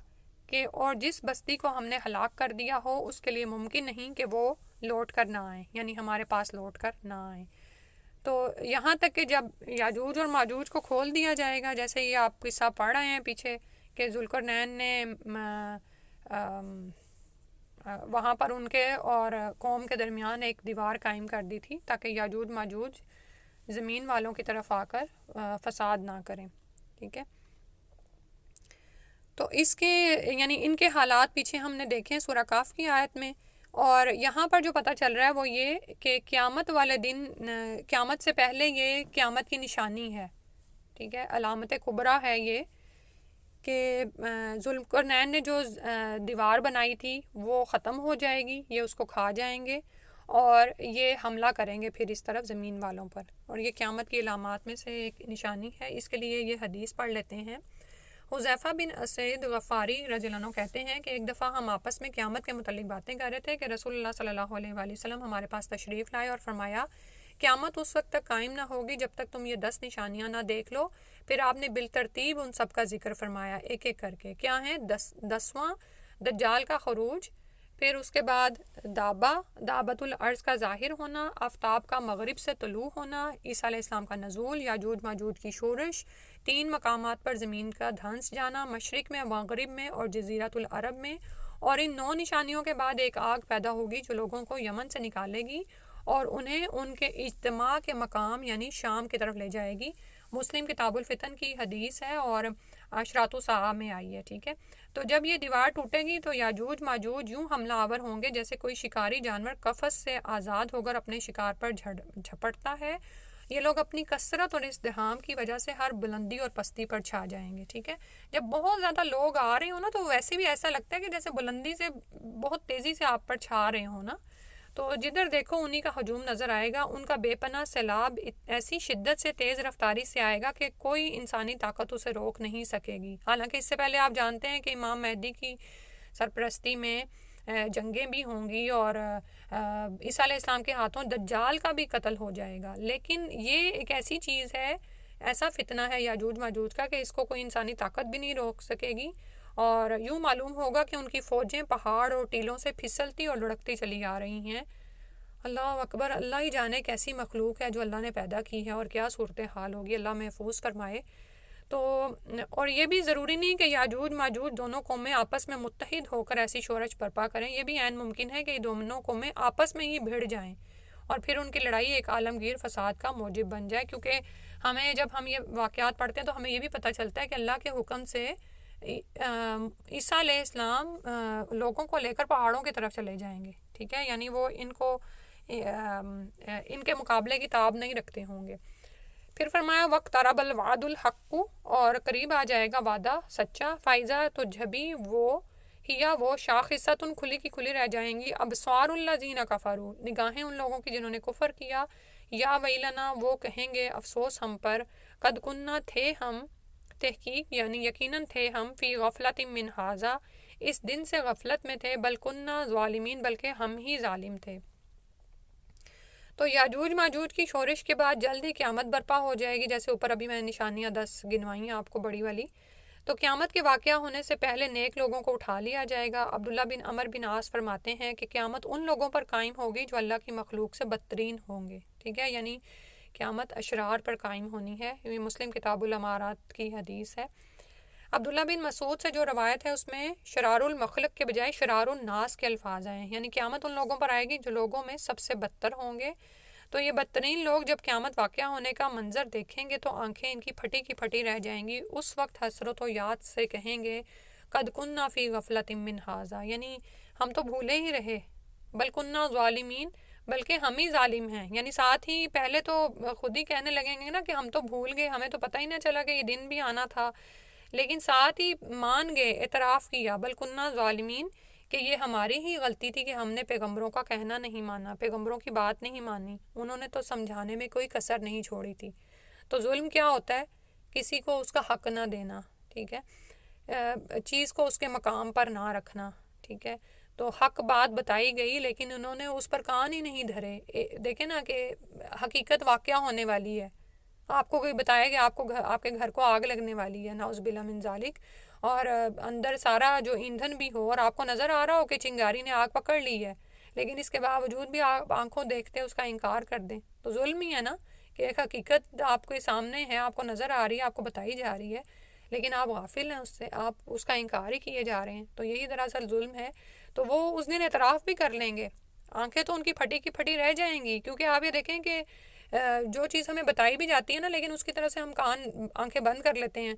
کہ اور جس بستی کو ہم نے ہلاک کر دیا ہو اس کے لیے ممکن نہیں کہ وہ لوٹ کر نہ آئیں، یعنی ہمارے پاس لوٹ کر نہ آئیں. تو یہاں تک کہ جب یاجوج اور ماجوج کو کھول دیا جائے گا، جیسے یہ آپ قصہ پڑھ رہے ہیں پیچھے کہ ذوالقرنین نے وہاں پر ان کے اور قوم کے درمیان ایک دیوار قائم کر دی تھی تاکہ یاجوج ماجوج زمین والوں کی طرف آ کر فساد نہ کریں. ٹھیک ہے، تو اس کے یعنی ان کے حالات پیچھے ہم نے دیکھے سورہ کاف کی آیت میں، اور یہاں پر جو پتہ چل رہا ہے وہ یہ کہ قیامت والے دن، قیامت سے پہلے یہ قیامت کی نشانی ہے. ٹھیک ہے، علامت کبریٰ ہے یہ کہ ذوالقرنین نے جو دیوار بنائی تھی وہ ختم ہو جائے گی، یہ اس کو کھا جائیں گے اور یہ حملہ کریں گے پھر اس طرف زمین والوں پر، اور یہ قیامت کی علامات میں سے ایک نشانی ہے. اس کے لیے یہ حدیث پڑھ لیتے ہیں. حذیفہ بن اسید غفاری رضی اللہ عنہ کہتے ہیں کہ ایک دفعہ ہم آپس میں قیامت کے متعلق باتیں کر رہے تھے کہ رسول اللہ صلی اللہ علیہ وآلہ وسلم ہمارے پاس تشریف لائے اور فرمایا قیامت اس وقت تک قائم نہ ہوگی جب تک تم یہ 10 نشانیاں نہ دیکھ لو. پھر آپ نے بالترتیب ان سب کا ذکر فرمایا ایک ایک کر کے. کیا ہیں؟ 10واں دجال کا خروج، پھر اس کے بعد دابت الارض کا ظاہر ہونا، آفتاب کا مغرب سے طلوع ہونا، عیسیٰ علیہ السلام کا نزول، یاجوج ماجوج کی شورش، 3 مقامات پر زمین کا دھنس جانا، مشرق میں، مغرب میں اور جزیرۃ العرب میں. اور ان 9 نشانیوں کے بعد ایک آگ پیدا ہوگی جو لوگوں کو یمن سے نکالے گی اور انہیں ان کے اجتماع کے مقام یعنی شام کی طرف لے جائے گی. مسلم کتاب الفتن کی حدیث ہے اور اشراط الساعہ میں آئی ہے. ٹھیک ہے، تو جب یہ دیوار ٹوٹے گی تو یاجوج ماجوج یوں حملہ آور ہوں گے جیسے کوئی شکاری جانور قفس سے آزاد ہو کر اپنے شکار پر جھپٹتا ہے. یہ لوگ اپنی کثرت اور ازدحام کی وجہ سے ہر بلندی اور پستی پر چھا جائیں گے. ٹھیک ہے، جب بہت زیادہ لوگ آ رہے ہوں نا تو ویسے بھی ایسا لگتا ہے کہ جیسے بلندی سے بہت تیزی سے آپ پر چھا رہے ہوں نا، تو جدھر دیکھو انہی کا ہجوم نظر آئے گا. ان کا بے پناہ سیلاب ایسی شدت سے تیز رفتاری سے آئے گا کہ کوئی انسانی طاقت اسے روک نہیں سکے گی. حالانکہ اس سے پہلے آپ جانتے ہیں کہ امام مہدی کی سرپرستی میں جنگیں بھی ہوں گی اور عیسیٰ علیہ السلام کے ہاتھوں دجال کا بھی قتل ہو جائے گا. لیکن یہ ایک ایسی چیز ہے، ایسا فتنہ ہے یاجوج ماجوج کا کہ اس کو کوئی انسانی طاقت بھی نہیں روک سکے گی. اور یوں معلوم ہوگا کہ ان کی فوجیں پہاڑ اور ٹیلوں سے پھسلتی اور لڑکتی چلی آ رہی ہیں. اللہ اکبر، اللہ ہی جانے کیسی مخلوق ہے جو اللہ نے پیدا کی ہے اور کیا صورتحال ہوگی، اللہ محفوظ فرمائے. تو اور یہ بھی ضروری نہیں کہ یاجوج ماجوج دونوں قومیں آپس میں متحد ہو کر ایسی شورش برپا کریں. یہ بھی عین ممکن ہے کہ یہ دونوں قومیں آپس میں ہی بھڑ جائیں اور پھر ان کی لڑائی ایک عالمگیر فساد کا موجب بن جائے. کیونکہ جب ہم یہ واقعات پڑھتے ہیں تو ہمیں یہ بھی پتہ چلتا ہے کہ اللہ کے حکم سے عیسیٰ علیہ السلام لوگوں کو لے کر پہاڑوں کی طرف چلے جائیں گے. ٹھیک ہے، یعنی وہ ان کے مقابلے کی تاب نہیں رکھتے ہوں گے. پھر فرمایا وقترب الوعد الحق، اور قریب آ جائے گا وعدہ سچا. فائزہ تو جبھی وہ شاخصتن کھلی کی کھلی رہ جائیں گی. ابصار الذین کفروا، نگاہیں ان لوگوں کی جنہوں نے کفر کیا. یا ویلنا، وہ کہیں گے افسوس ہم پر. قد کننا، تھے ہم، تحقیق یعنی یقیناً تھے ہم، فی غفلت من ھذا، اس دن سے غفلت میں تھے. بل کننا ظالمین، بلکہ ہم ہی ظالم تھے. تو یاجوج ماجوج کی شورش کے بعد جلد ہی قیامت برپا ہو جائے گی. جیسے اوپر ابھی میں نے نشانیاں 10 گنوائی ہیں آپ کو بڑی والی. تو قیامت کے واقعہ ہونے سے پہلے نیک لوگوں کو اٹھا لیا جائے گا. عبداللہ بن عمر بن عاص فرماتے ہیں کہ قیامت ان لوگوں پر قائم ہوگی جو اللہ کی مخلوق سے بدترین ہوں گے. ٹھیک ہے، یعنی قیامت اشرار پر قائم ہونی ہے. یہ مسلم کتاب الامارات کی حدیث ہے. عبداللہ بن مسعود سے جو روایت ہے اس میں شرار المخلق کے بجائے شرار الناس کے الفاظ آئے ہیں، یعنی قیامت ان لوگوں پر آئے گی جو لوگوں میں سب سے بدتر ہوں گے. تو یہ بدترین لوگ جب قیامت واقعہ ہونے کا منظر دیکھیں گے تو آنکھیں ان کی پھٹی کی پھٹی رہ جائیں گی. اس وقت حسرت و یاد سے کہیں گے قد کننا فی غفلت من ھذا، یعنی ہم تو بھولے ہی رہے. بل کننا ظالمین، بلکہ ہم ہی ظالم ہیں. یعنی ساتھ ہی پہلے تو خود ہی کہنے لگیں گے نا کہ ہم تو بھول گئے، ہمیں تو پتہ ہی نہ چلا کہ یہ دن بھی آنا تھا. لیکن ساتھ ہی مان گئے، اعتراف کیا. بل کننا ظالمین، کہ یہ ہماری ہی غلطی تھی کہ ہم نے پیغمبروں کا کہنا نہیں مانا، پیغمبروں کی بات نہیں مانی، انہوں نے تو سمجھانے میں کوئی کسر نہیں چھوڑی تھی۔ تو ظلم کیا ہوتا ہے؟ کسی کو اس کا حق نہ دینا، ٹھیک ہے، چیز کو اس کے مقام پر نہ رکھنا، ٹھیک ہے۔ تو حق بات بتائی گئی لیکن انہوں نے اس پر کان ہی نہیں دھرے۔ دیکھیں نا کہ حقیقت واقعہ ہونے والی ہے، آپ کو کوئی بتائے کہ آپ کو آپ کے گھر کو آگ لگنے والی ہے، نعوذ باللہ من ذالک، اور اندر سارا جو ایندھن بھی ہو اور آپ کو نظر آ رہا ہو کہ چنگاری نے آگ پکڑ لی ہے، لیکن اس کے باوجود بھی آپ آنکھوں دیکھتے اس کا انکار کر دیں، تو ظلم ہی ہے نا کہ ایک حقیقت آپ کے سامنے ہے، آپ کو نظر آ رہی ہے، آپ کو بتائی جا رہی ہے، لیکن آپ غافل ہیں اس سے، آپ اس کا انکار ہی کیے جا رہے ہیں۔ تو یہی دراصل ظلم ہے۔ تو وہ اس دن اعتراف بھی کر لیں گے، آنکھیں تو ان کی پھٹی کی پھٹی رہ جائیں گی، کیونکہ آپ یہ دیکھیں کہ جو چیز ہمیں بتائی بھی جاتی ہے نا لیکن اس کی طرح سے ہم آنکھیں بند کر لیتے ہیں،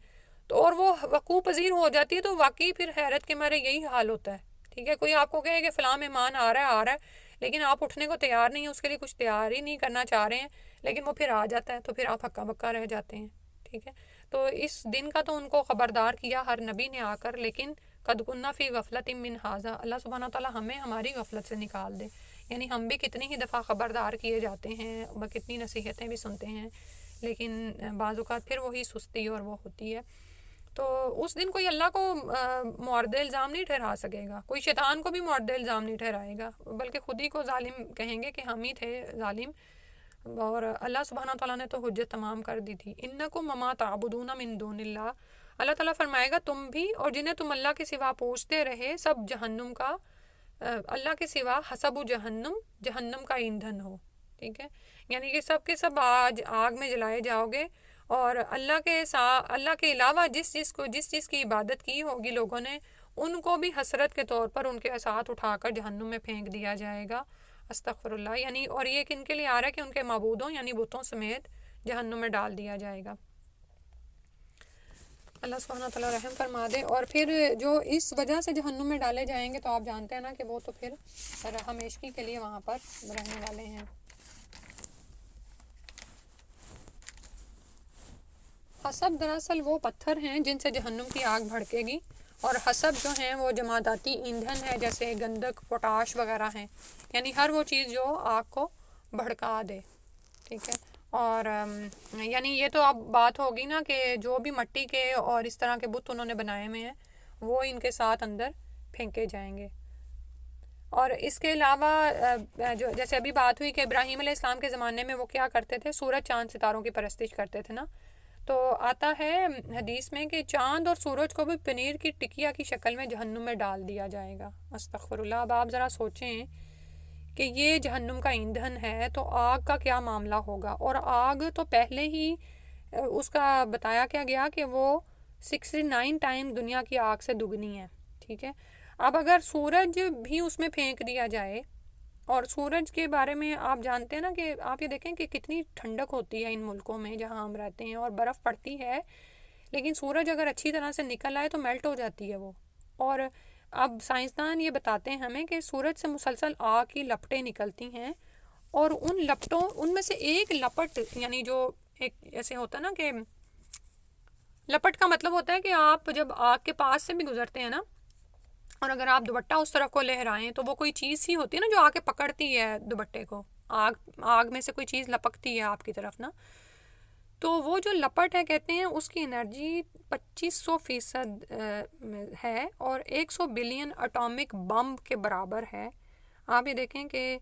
تو اور وہ وقوع پذیر ہو جاتی ہے، تو واقعی پھر حیرت کے مارے یہی حال ہوتا ہے، ٹھیک ہے۔ کوئی آپ کو کہے کہ فلاں مہمان آ رہا ہے لیکن آپ اٹھنے کو تیار نہیں ہیں، اس کے لیے کچھ تیار ہی نہیں کرنا چاہ رہے ہیں، لیکن وہ پھر آ جاتا ہے، تو پھر آپ ہکا بکا رہ جاتے ہیں، ٹھیک ہے۔ تو اس دن کا تو ان کو خبردار کیا ہر نبی نے آ کر، لیکن قد کنہ فی غفلت من ھذا، اللہ سبحانہ تعالیٰ ہمیں ہماری غفلت سے نکال دے، یعنی ہم بھی کتنی ہی دفعہ خبردار کیے جاتے ہیں، کتنی نصیحتیں بھی سنتے ہیں، لیکن بعض اوقات پھر وہی سستی اور وہ ہوتی ہے۔ تو اس دن کوئی اللہ کو معرض الزام نہیں ٹھہرا سکے گا، کوئی شیطان کو بھی معرض الزام نہیں ٹھہرائے گا، بلکہ خود ہی کو ظالم کہیں گے کہ ہم ہی تھے ظالم، اور اللہ سبحانہ تعالیٰ نے تو حجت تمام کر دی تھی۔ انکم وما تعبدون من دون اللہ، اللہ تعالیٰ فرمائے گا تم بھی اور جنہیں تم اللہ کے سوا پوچھتے رہے سب جہنم کا، اللہ کے سوا حسب جہنم، جہنم کا ایندھن ہو، ٹھیک ہے، یعنی کہ سب کے سب آج آگ میں جلائے جاؤ گے، اور اللہ کے علاوہ جس چیز کی عبادت کی ہوگی لوگوں نے، ان کو بھی حسرت کے طور پر ان کے ساتھ اٹھا کر جہنم میں پھینک دیا جائے گا، استغفر اللہ، یعنی اور یہ کن کے لیے آ رہا ہے کہ ان کے معبودوں یعنی بتوں سمیت جہنم میں ڈال دیا جائے گا۔ اللہ سبحانہ تعالیٰ رحم فرما دے۔ اور پھر جو اس وجہ سے جہنم میں ڈالے جائیں گے تو آپ جانتے ہیں نا کہ وہ تو پھر ہمیشگی کے لیے وہاں پر رہنے والے ہیں۔ حسب دراصل وہ پتھر ہیں جن سے جہنم کی آگ بھڑکے گی، اور حسب جو ہیں وہ جماداتی ایندھن ہے، جیسے گندک، پوٹاش وغیرہ ہیں، یعنی ہر وہ چیز جو آگ کو بھڑکا دے، ٹھیک ہے۔ اور یعنی یہ تو اب بات ہوگی نا کہ جو بھی مٹی کے اور اس طرح کے بت انہوں نے بنائے ہوئے ہیں وہ ان کے ساتھ اندر پھینکے جائیں گے۔ اور اس کے علاوہ جو جیسے ابھی بات ہوئی کہ ابراہیم علیہ السلام کے زمانے میں وہ کیا کرتے تھے، سورج چاند ستاروں کی پرستش کرتے تھے نا، تو آتا ہے حدیث میں کہ چاند اور سورج کو بھی پنیر کی ٹکیا کی شکل میں جہنم میں ڈال دیا جائے گا، استغفر اللہ۔ اب آپ ذرا سوچیں کہ یہ جہنم کا ایندھن ہے تو آگ کا کیا معاملہ ہوگا، اور آگ تو پہلے ہی اس کا بتایا کیا گیا کہ وہ 69 ٹائم دنیا کی آگ سے دگنی ہے، ٹھیک ہے۔ اب اگر سورج بھی اس میں پھینک دیا جائے، اور سورج کے بارے میں آپ جانتے ہیں نا کہ آپ یہ دیکھیں کہ کتنی ٹھنڈک ہوتی ہے ان ملکوں میں جہاں ہم رہتے ہیں، اور برف پڑتی ہے، لیکن سورج اگر اچھی طرح سے نکل آئے تو میلٹ ہو جاتی ہے وہ۔ اور اب سائنسدان یہ بتاتے ہیں ہمیں کہ سورج سے مسلسل آگ کی لپٹیں نکلتی ہیں، اور ان لپٹوں ان میں سے ایک لپٹ، یعنی جو ایک ایسے ہوتا ہے نا کہ لپٹ کا مطلب ہوتا ہے کہ آپ جب آگ کے پاس سے بھی گزرتے ہیں نا، اور اگر آپ دوپٹہ اس طرف کو لہرائیں تو وہ کوئی چیز ہی ہوتی ہے نا جو آ کے پکڑتی ہے دوپٹے کو، آگ میں سے کوئی چیز لپکتی ہے آپ کی طرف نا، تو وہ جو لپٹ ہے کہتے ہیں اس کی انرجی 2500% ہے، اور 100 بلین اٹامک بم کے برابر ہے۔ آپ یہ دیکھیں کہ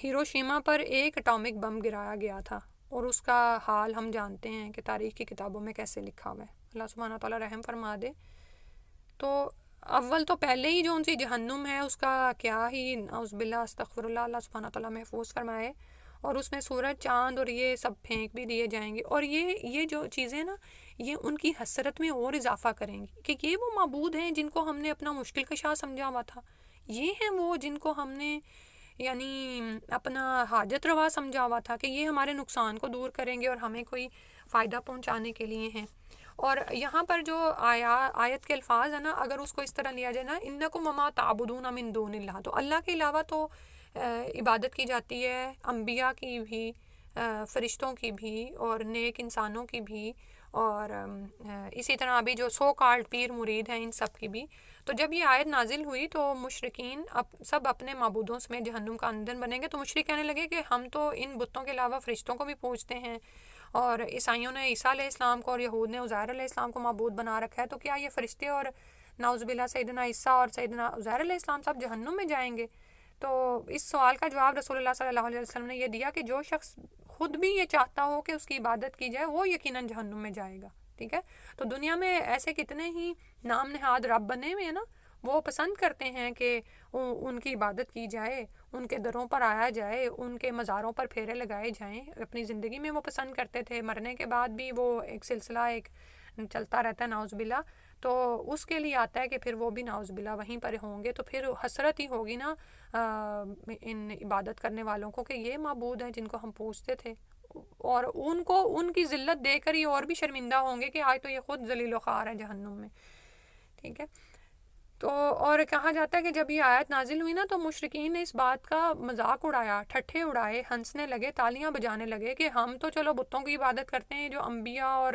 ہیروشیما پر ایک اٹامک بم گرایا گیا تھا، اور اس کا حال ہم جانتے ہیں کہ تاریخ کی کتابوں میں کیسے لکھا ہوا ہے، اللہ سبحانہ تعالیٰ رحم فرما دے۔ تو اول تو پہلے ہی جو ان سی جہنم ہے اس کا کیا ہی، نعوذ باللہ استغفر اللہ، اللہ سبحانہ تعالیٰ محفوظ فرمائے، اور اس میں سورج چاند اور یہ سب پھینک بھی دیے جائیں گے، اور یہ جو چیزیں نا یہ ان کی حسرت میں اور اضافہ کریں گی کہ یہ وہ معبود ہیں جن کو ہم نے اپنا مشکل کشا سمجھا ہوا تھا، یہ ہیں وہ جن کو ہم نے یعنی اپنا حاجت روا سمجھا ہوا تھا کہ یہ ہمارے نقصان کو دور کریں گے اور ہمیں کوئی فائدہ پہنچانے کے لیے ہیں۔ اور یہاں پر جو آیت کے الفاظ ہیں نا، اگر اس کو اس طرح لیا جائے نا، انکم وما تعبدون من دون اللہ، تو اللہ کے علاوہ تو عبادت کی جاتی ہے انبیاء کی بھی، فرشتوں کی بھی، اور نیک انسانوں کی بھی، اور اسی طرح ابھی جو سو کالڈ پیر مرید ہیں ان سب کی بھی. تو جب یہ آیت نازل ہوئی تو مشرکین سب اپنے معبودوں میں جہنم کا ایندھن بنیں گے. تو مشرک کہنے لگے کہ ہم تو ان بتوں کے علاوہ فرشتوں کو بھی پوجتے ہیں، اور عیسائیوں نے عیسیٰ علیہ السلام کو اور یہود نے عزیر علیہ السلام کو معبود بنا رکھا ہے، تو کیا یہ فرشتے اور نعوذ باللہ سیدنا عیسیٰ اور سیدنا عزیر علیہ السلام سب جہنم میں جائیں گے؟ تو اس سوال کا جواب رسول اللہ صلی اللہ علیہ وسلم نے یہ دیا کہ جو شخص خود بھی یہ چاہتا ہو کہ اس کی عبادت کی جائے وہ یقیناً جہنم میں جائے گا. ٹھیک ہے. تو دنیا میں ایسے کتنے ہی نام نہاد رب بنے ہوئے ہیں نا، وہ پسند کرتے ہیں کہ ان کی عبادت کی جائے، ان کے دروں پر آیا جائے، ان کے مزاروں پر پھیرے لگائے جائیں. اپنی زندگی میں وہ پسند کرتے تھے، مرنے کے بعد بھی وہ ایک سلسلہ ایک چلتا رہتا ہے نعوذ باللہ. تو اس کے لیے آتا ہے کہ پھر وہ بھی نعوذ باللہ وہیں پر ہوں گے. تو پھر حسرت ہی ہوگی نا ان عبادت کرنے والوں کو کہ یہ معبود ہیں جن کو ہم پوجتے تھے، اور ان کو ان کی ذلت دے کر ہی اور بھی شرمندہ ہوں گے کہ آج تو یہ خود ذلیل و خوار ہے جہنم میں. ٹھیک ہے. تو اور کہا جاتا ہے کہ جب یہ آیت نازل ہوئی نا تو مشرکین نے اس بات کا مذاق اڑایا، ٹھٹھے اڑائے، ہنسنے لگے، تالیاں بجانے لگے کہ ہم تو چلو بتوں کی عبادت کرتے ہیں، جو انبیاء اور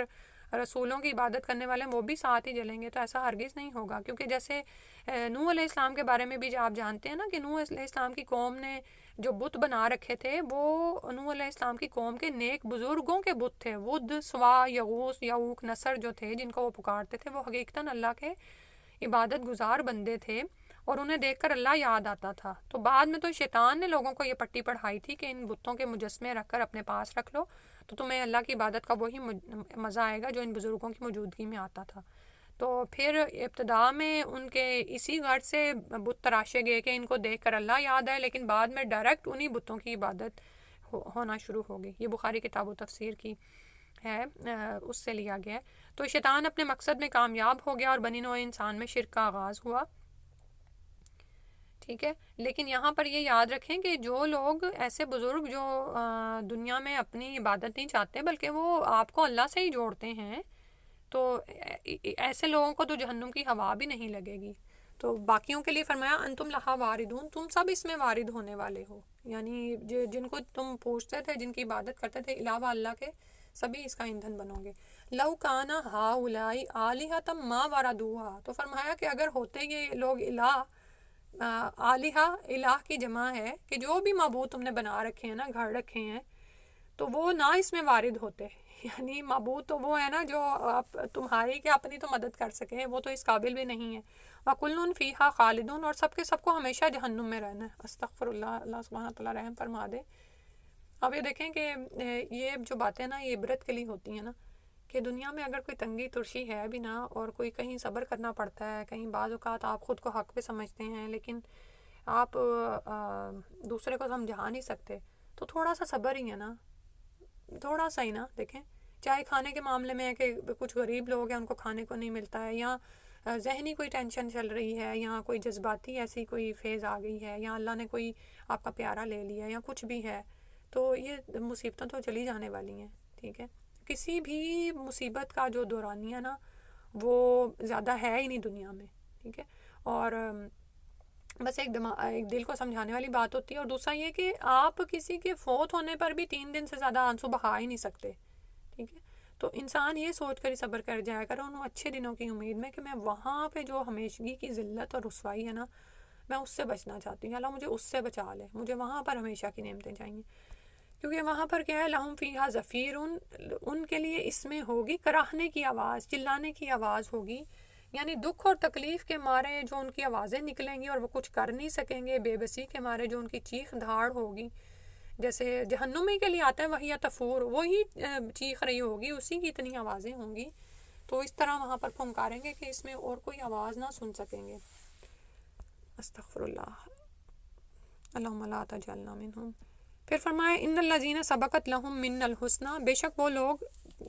رسولوں کی عبادت کرنے والے ہیں وہ بھی ساتھ ہی جلیں گے. تو ایسا ہرگز نہیں ہوگا، کیونکہ جیسے نوح علیہ السلام کے بارے میں بھی آپ جانتے ہیں نا کہ نوح علیہ السلام کی قوم نے جو بت بنا رکھے تھے وہ نوح علیہ السلام کی قوم کے نیک بزرگوں کے بت تھے. ود، سوا، یغوث، یعوق، نصر جو تھے جن کو وہ پکارتے تھے، وہ حقیقتاً اللہ کے عبادت گزار بندے تھے اور انہیں دیکھ کر اللہ یاد آتا تھا. تو بعد میں تو شیطان نے لوگوں کو یہ پٹی پڑھائی تھی کہ ان بتوں کے مجسمے رکھ کر اپنے پاس رکھ لو تو تمہیں اللہ کی عبادت کا وہی مزہ آئے گا جو ان بزرگوں کی موجودگی میں آتا تھا. تو پھر ابتدا میں ان کے اسی غرض سے بت تراشے گئے کہ ان کو دیکھ کر اللہ یاد آئے، لیکن بعد میں ڈائریکٹ انہی بتوں کی عبادت ہونا شروع ہو گئی. یہ بخاری کتاب و تفسیر کی ہے، اس سے لیا گیا ہے. تو شیطان اپنے مقصد میں کامیاب ہو گیا اور بنی نوع انسان میں شرک کا آغاز ہوا. ٹھیک ہے. لیکن یہاں پر یہ یاد رکھیں کہ جو لوگ ایسے بزرگ جو دنیا میں اپنی عبادت نہیں چاہتے بلکہ وہ آپ کو اللہ سے ہی جوڑتے ہیں، تو ایسے لوگوں کو تو جہنم کی ہوا بھی نہیں لگے گی. تو باقیوں کے لیے فرمایا انتم لہا واردون، تم سب اس میں وارد ہونے والے ہو. یعنی جن کو تم پوجتے تھے، جن کی عبادت کرتے تھے علاوہ اللہ کے، سبھی اس کا ایندھن بنو گے. لو کانا ہاؤلائی آلہۃ ما وردوہا، تو فرمایا کہ اگر ہوتے یہ لوگ آلہہ، الہ کی جمع ہے کہ جو بھی معبود تم نے بنا رکھے ہیں نا، گھر رکھے ہیں، تو وہ نہ اس میں وارد ہوتے. یعنی معبود تو وہ ہے نا جو آپ تمہاری کہ اپنی تو مدد کر سکے، وہ تو اس قابل بھی نہیں ہے. وَكُلٌّ فِيهَا خَالِدُونَ، اور سب کے سب کو ہمیشہ جہنم میں رہنا ہے. استغفر اللہ، اللہ سبحانہ تعالیٰ رحم فرما دے. اب یہ دیکھیں کہ یہ جو باتیں نا یہ عبرت کے لیے ہوتی ہیں نا، کہ دنیا میں اگر کوئی تنگی ترشی ہے بھی نا، اور کوئی کہیں صبر کرنا پڑتا ہے، کہیں بعض اوقات آپ خود کو حق پہ سمجھتے ہیں لیکن آپ دوسرے کو سمجھا نہیں سکتے، تو تھوڑا سا صبر ہی ہے نا، تھوڑا سا ہی نا. دیکھیں چاہے کھانے کے معاملے میں ہے کہ کچھ غریب لوگ ہیں ان کو کھانے کو نہیں ملتا ہے، یا ذہنی کوئی ٹینشن چل رہی ہے، یا کوئی جذباتی ایسی کوئی فیز آ گئی ہے، یا اللہ نے کوئی آپ کا پیارا لے لیا، یا کچھ بھی ہے، تو یہ مصیبتیں تو چلی جانے والی ہیں. ٹھیک ہے. کسی بھی مصیبت کا جو دورانیہ نا وہ زیادہ ہے ہی نہیں دنیا میں. ٹھیک ہے. اور بس ایک دل کو سمجھانے والی بات ہوتی ہے. اور دوسرا یہ کہ آپ کسی کے فوت ہونے پر بھی 3 دن سے زیادہ آنسو بہا ہی نہیں سکتے. ٹھیک ہے. تو انسان یہ سوچ کر ہی صبر کر جایا کرے ان اچھے دنوں کی امید میں کہ میں وہاں پہ جو ہمیشگی کی ذلت اور رسوائی ہے نا، میں اس سے بچنا چاہتی ہوں. اللہ مجھے اس سے بچا لے، مجھے وہاں پر ہمیشہ کی نعمتیں چاہیے. کیونکہ وہاں پر کیا ہے، لہم فیہا زفیر، ان کے لیے اس میں ہوگی کراہنے کی آواز، چلانے کی آواز ہوگی. یعنی دکھ اور تکلیف کے مارے جو ان کی آوازیں نکلیں گی اور وہ کچھ کر نہیں سکیں گے، بے بسی کے مارے جو ان کی چیخ دھاڑ ہوگی. جیسے جہنمی کے لیے آتا ہے وہی تفور، وہی چیخ رہی ہوگی، اسی کی اتنی آوازیں ہوں گی. تو اس طرح وہاں پر پھنکاریں گے کہ اس میں اور کوئی آواز نہ سن سکیں گے. استغفر اللہ، اللہم لا تجعلنا منہم. پھر فرمایا ان الذین سبقت لہم من الحسنی، بے شک وہ لوگ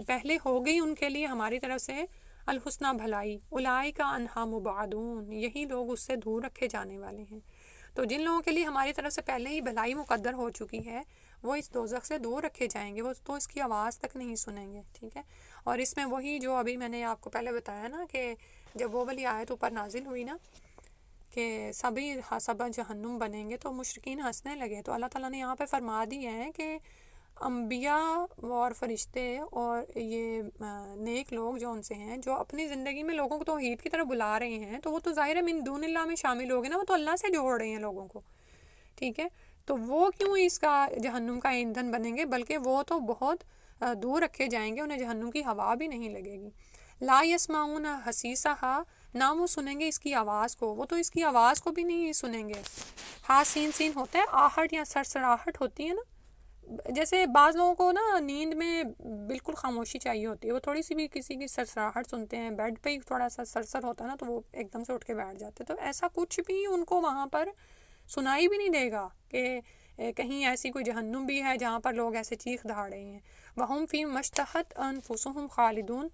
پہلے ہو گئی ان کے لیے ہماری طرف سے الحسنہ بھلائی، اولئک عنہا مبعدون، یہی لوگ اس سے دور رکھے جانے والے ہیں. تو جن لوگوں کے لیے ہماری طرف سے پہلے ہی بھلائی مقدر ہو چکی ہے وہ اس دوزخ سے دور رکھے جائیں گے، وہ تو اس کی آواز تک نہیں سنیں گے. ٹھیک ہے. اور اس میں وہی جو ابھی میں نے آپ کو پہلے بتایا نا کہ جب وہ والی آیت اوپر نازل ہوئی نا کہ سبھی حسب جہنم بنیں گے تو مشرکین ہنسنے لگے. تو اللہ تعالیٰ نے یہاں پہ فرما دیا ہے کہ انبیاء اور فرشتے اور یہ نیک لوگ جو ان سے ہیں، جو اپنی زندگی میں لوگوں کو توحید کی طرف بلا رہے ہیں، تو وہ تو ظاہر ہے من دون اللہ میں شامل ہو گئے نا، وہ تو اللہ سے جوڑ رہے ہیں لوگوں کو، ٹھیک ہے؟ تو وہ کیوں اس کا جہنم کا ایندھن بنیں گے، بلکہ وہ تو بہت دور رکھے جائیں گے، انہیں جہنم کی ہوا بھی نہیں لگے گی۔ لا یسمعون حسیسہا، نہ وہ سنیں گے اس کی آواز کو، وہ تو اس کی آواز کو بھی نہیں سنیں گے۔ ہا سین سین ہوتا ہے آہٹ یا سرسراہٹ ہوتی ہے نا، جیسے بعض لوگوں کو نا نیند میں بالکل خاموشی چاہیے ہوتی ہے، وہ تھوڑی سی بھی کسی کی سرسراہٹ سنتے ہیں، بیڈ پہ ہی تھوڑا سا سرسر ہوتا ہے نا، تو وہ ایک دم سے اٹھ کے بیٹھ جاتے ہیں، تو ایسا کچھ بھی ان کو وہاں پر سنائی بھی نہیں دے گا کہ کہیں ایسی کوئی جہنم بھی ہے جہاں پر لوگ ایسے چیخ دہاڑ رہے ہیں۔ وَهُمْ فِي مَشْتَهَتْ أَنفُسُهُمْ خَالِدُونَ،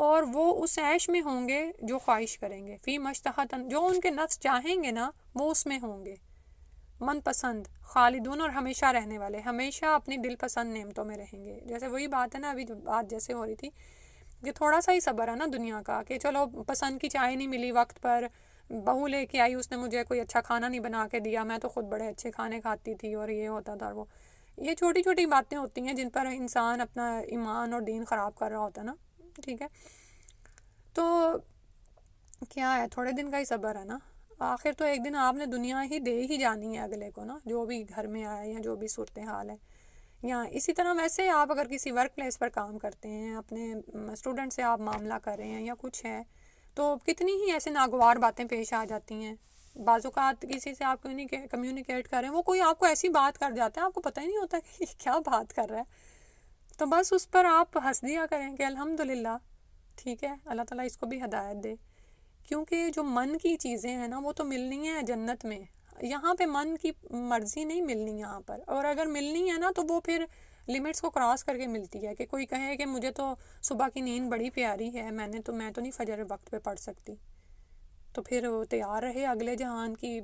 اور وہ اس عیش میں ہوں گے جو خواہش کریں گے، فی مشتہت، جو ان کے نفس چاہیں گے نا وہ اس میں ہوں گے، من پسند، خالدون، اور ہمیشہ رہنے والے، ہمیشہ اپنی دل پسند نعمتوں میں رہیں گے۔ جیسے وہی بات ہے نا، ابھی جو بات جیسے ہو رہی تھی کہ تھوڑا سا ہی صبر ہے نا دنیا کا، کہ چلو پسند کی چائے نہیں ملی وقت پر، بہو لے کے آئی، اس نے مجھے کوئی اچھا کھانا نہیں بنا کے دیا، میں تو خود بڑے اچھے کھانے کھاتی تھی اور یہ ہوتا تھا وہ، یہ چھوٹی چھوٹی باتیں ہوتی ہیں جن پر انسان اپنا ایمان اور دین خراب کر رہا ہوتا ہے نا، ٹھیک ہے؟ تو کیا ہے، تھوڑے دن کا ہی صبر ہے نا، آخر تو ایک دن آپ نے دنیا ہی دے ہی جانی ہے اگلے کو نا، جو بھی گھر میں آئے یا جو بھی صورتحال ہے۔ یا اسی طرح ویسے آپ اگر کسی ورک پلیس پر کام کرتے ہیں، اپنے اسٹوڈنٹ سے آپ معاملہ کر رہے ہیں یا کچھ ہے، تو کتنی ہی ایسے ناگوار باتیں پیش آ جاتی ہیں، بعض اوقات کسی سے آپ کمیونیکیٹ کر رہے ہیں، وہ کوئی آپ کو ایسی بات کر جاتا ہے، آپ کو پتہ ہی نہیں ہوتا کہ یہ کیا بات کر رہا ہے، تو بس اس پر آپ ہنس دیا کریں کہ الحمدللہ، ٹھیک ہے، اللہ تعالیٰ اس کو بھی ہدایت دے، کیونکہ جو من کی چیزیں ہیں نا وہ تو ملنی ہیں جنت میں، یہاں پہ من کی مرضی نہیں ملنی یہاں پر، اور اگر ملنی ہے نا تو وہ پھر لمٹس کو کراس کر کے ملتی ہے، کہ کوئی کہے کہ مجھے تو صبح کی نیند بڑی پیاری ہے، میں تو نہیں فجر وقت پہ پڑھ سکتی، تو پھر وہ تیار رہے اگلے جہان کی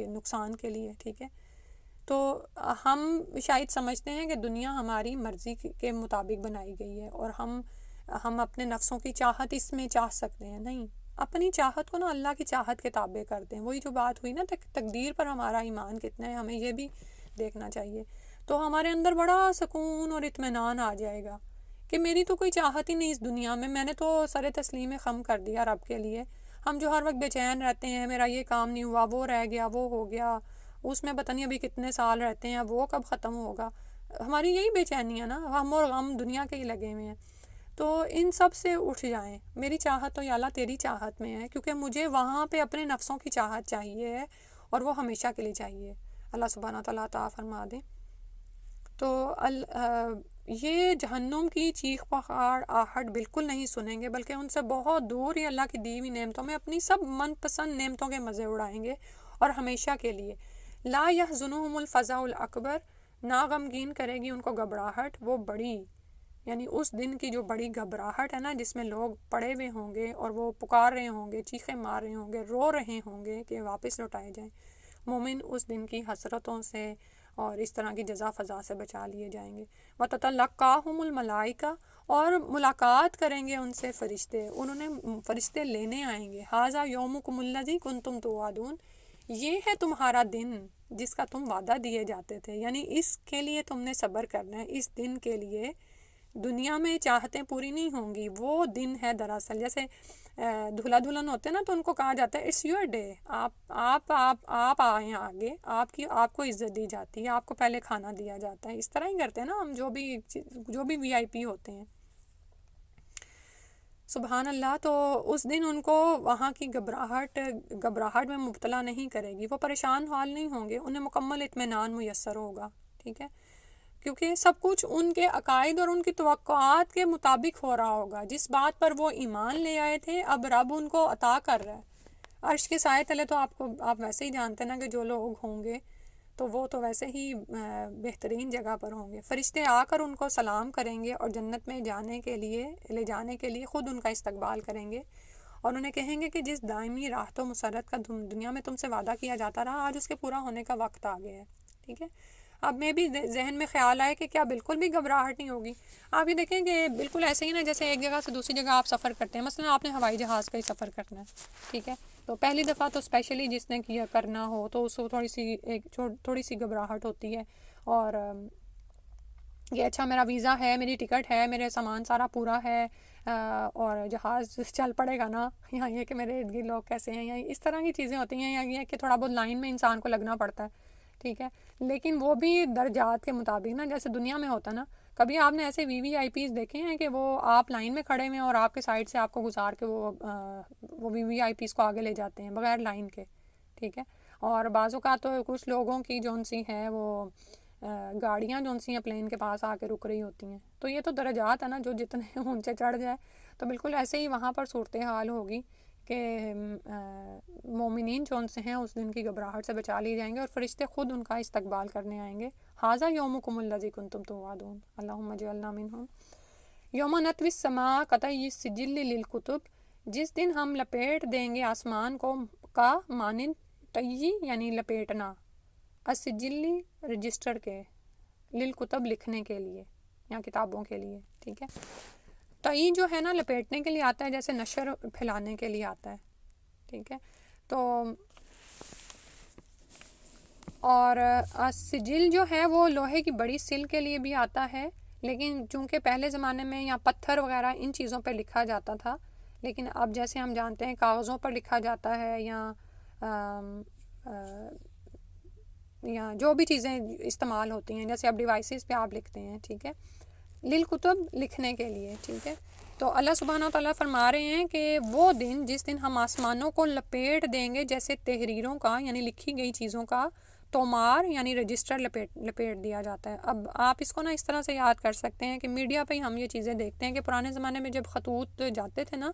نقصان کے لیے، ٹھیک ہے؟ تو ہم شاید سمجھتے ہیں کہ دنیا ہماری مرضی کے مطابق بنائی گئی ہے، اور ہم اپنے نفسوں کی چاہت اس میں چاہ سکتے ہیں، نہیں، اپنی چاہت کو نا اللہ کی چاہت کے تابع کرتے ہیں، وہی جو بات ہوئی نا تقدیر پر ہمارا ایمان کتنا ہے، ہمیں یہ بھی دیکھنا چاہیے، تو ہمارے اندر بڑا سکون اور اطمینان آ جائے گا کہ میری تو کوئی چاہت ہی نہیں اس دنیا میں نے تو سر تسلیم خم کر دیا رب کے لیے۔ ہم جو ہر وقت بے چین رہتے ہیں، میرا یہ کام نہیں ہوا، وہ رہ گیا، وہ ہو گیا، اس میں پتہ نہیں ابھی کتنے سال رہتے ہیں، وہ کب ختم ہوگا، ہماری یہی بے چینی ہے نا، ہم اور غم دنیا کے ہی لگے ہوئے ہیں، تو ان سب سے اٹھ جائیں، میری چاہت تو یا اللہ تیری چاہت میں ہے، کیونکہ مجھے وہاں پہ اپنے نفسوں کی چاہت چاہیے ہے، اور وہ ہمیشہ کے لیے چاہیے، اللہ سبحانہ تعالیٰ عطا فرما دے۔ تو یہ جہنم کی چیخ پکار آہٹ بالکل نہیں سنیں گے، بلکہ ان سے بہت دور ہی اللہ کی دی ہوئی نعمتوں میں اپنی سب من پسند نعمتوں کے مزے اڑائیں گے، اور ہمیشہ کے لیے۔ لا یحزنہم الفزع الاکبر، نا غمگین کرے گی ان کو گھبراہٹ وہ بڑی، یعنی اس دن کی جو بڑی گھبراہٹ ہے نا، جس میں لوگ پڑے ہوئے ہوں گے اور وہ پکار رہے ہوں گے، چیخیں مار رہے ہوں گے، رو رہے ہوں گے کہ واپس لوٹائے جائیں، مومن اس دن کی حسرتوں سے اور اس طرح کی جزا فضا سے بچا لیے جائیں گے۔ وَتَتَلَقَّاهُمُ الْمَلَائِکَةُ، اور ملاقات کریں گے ان سے فرشتے، فرشتے لینے آئیں گے، هَذَا يَوْمُكُمُ الَّذِي كُنْتُمْ تُوعَدُونَ، یہ ہے تمہارا دن جس کا تم وعدہ دیے جاتے تھے، یعنی اس کے لیے تم نے صبر کرنا ہے، اس دن کے لیے دنیا میں چاہتیں پوری نہیں ہوں گی، وہ دن ہے دراصل، جیسے دلہا دلہن ہوتے ہیں نا، تو ان کو کہا جاتا ہے اٹس یور ڈے، آپ آئیں آگے، آپ کو عزت دی جاتی ہے، آپ کو پہلے کھانا دیا جاتا ہے، اس طرح ہی کرتے ہیں نا ہم جو بھی وی آئی پی ہوتے ہیں، سبحان اللہ۔ تو اس دن ان کو وہاں کی گھبراہٹ میں مبتلا نہیں کرے گی، وہ پریشان حال نہیں ہوں گے، انہیں مکمل اطمینان میسر ہوگا، ٹھیک ہے، کیونکہ سب کچھ ان کے عقائد اور ان کی توقعات کے مطابق ہو رہا ہوگا، جس بات پر وہ ایمان لے آئے تھے اب رب ان کو عطا کر رہا ہے۔ عرش کے سائے تلے تو آپ ویسے ہی جانتے ہیں نا کہ جو لوگ ہوں گے تو وہ تو ویسے ہی بہترین جگہ پر ہوں گے، فرشتے آ کر ان کو سلام کریں گے اور جنت میں لے جانے کے لیے خود ان کا استقبال کریں گے، اور انہیں کہیں گے کہ جس دائمی راحت و مسرت کا دنیا میں تم سے وعدہ کیا جاتا رہا، آج اس کے پورا ہونے کا وقت آ گیا ہے، ٹھیک ہے۔ اب میں بھی ذہن میں خیال آئے کہ کیا بالکل بھی گھبراہٹ نہیں ہوگی؟ آپ یہ دیکھیں کہ بالکل ایسے ہی نا، جیسے ایک جگہ سے دوسری جگہ آپ سفر کرتے ہیں، مثلا آپ نے ہوائی جہاز کا ہی سفر کرنا ہے، ٹھیک ہے، تو پہلی دفعہ تو اسپیشلی جس نے کرنا ہو تو اس کو تھوڑی سی گھبراہٹ ہوتی ہے، اور کہ اچھا میرا ویزا ہے، میری ٹکٹ ہے، میرے سامان سارا پورا ہے، اور جہاز چل پڑے گا نا، یا یہ کہ میرے ارد گرد لوگ کیسے ہیں، یا اس طرح کی چیزیں ہوتی ہیں، یا یہ کہ تھوڑا بہت لائن میں انسان کو لگنا پڑتا ہے، ٹھیک ہے. لیکن وہ بھی درجات کے مطابق نا، جیسے دنیا میں ہوتا نا، کبھی آپ نے ایسے وی آئی پیز دیکھے ہیں کہ وہ آپ لائن میں کھڑے ہوئے ہیں اور آپ کے سائڈ سے آپ کو گزار کے وہ وی آئی پیز کو آگے لے جاتے ہیں بغیر لائن کے، ٹھیک ہے. اور بعض اوقات تو کچھ لوگوں کی جون سی ہیں وہ گاڑیاں جون سی ہیں پلین کے پاس آ کے رک رہی ہوتی ہیں. تو یہ تو درجات ہے نا، جو جتنے اونچے چڑھ جائے. تو بالکل ایسے ہی وہاں پر صورتحال ہوگی کہ مومنین جون سے ہیں اس دن کی گھبراہٹ سے بچا لیے جائیں گے، اور فرشتے خود ان کا استقبال کرنے آئیں گے. ھذا یومکم الذی کنتم توعدون اللہم اجعلنا منہم. یوم نطوی السماء کطی السجل للکتب، جس دن ہم لپیٹ دیں گے آسمان کو کا مانند طی یعنی لپیٹنا، السجلی رجسٹر کے، للکتب لکھنے کے لیے یا کتابوں کے لیے، ٹھیک ہے. طی جو ہے نا لپیٹنے کے لیے آتا ہے، جیسے نشر پھیلانے کے لیے آتا ہے، ٹھیک ہے. تو اور سجل جو ہے وہ لوہے کی بڑی سل کے لیے بھی آتا ہے، لیکن چونکہ پہلے زمانے میں یا پتھر وغیرہ ان چیزوں پہ لکھا جاتا تھا، لیکن اب جیسے ہم جانتے ہیں کاغذوں پر لکھا جاتا ہے، یا جو بھی چیزیں استعمال ہوتی ہیں، جیسے اب ڈیوائسز پہ آپ لکھتے ہیں، ٹھیک ہے، للکتب لکھنے کے لیے، ٹھیک ہے. تو اللہ سبحانہ وتعالیٰ فرما رہے ہیں کہ وہ دن جس دن ہم آسمانوں کو لپیٹ دیں گے جیسے تحریروں کا یعنی لکھی گئی چیزوں کا تومار یعنی رجسٹر لپیٹ دیا جاتا ہے. اب آپ اس کو نا اس طرح سے یاد کر سکتے ہیں کہ میڈیا پہ ہی ہم یہ چیزیں دیکھتے ہیں کہ پرانے زمانے میں جب خطوط جاتے تھے نا،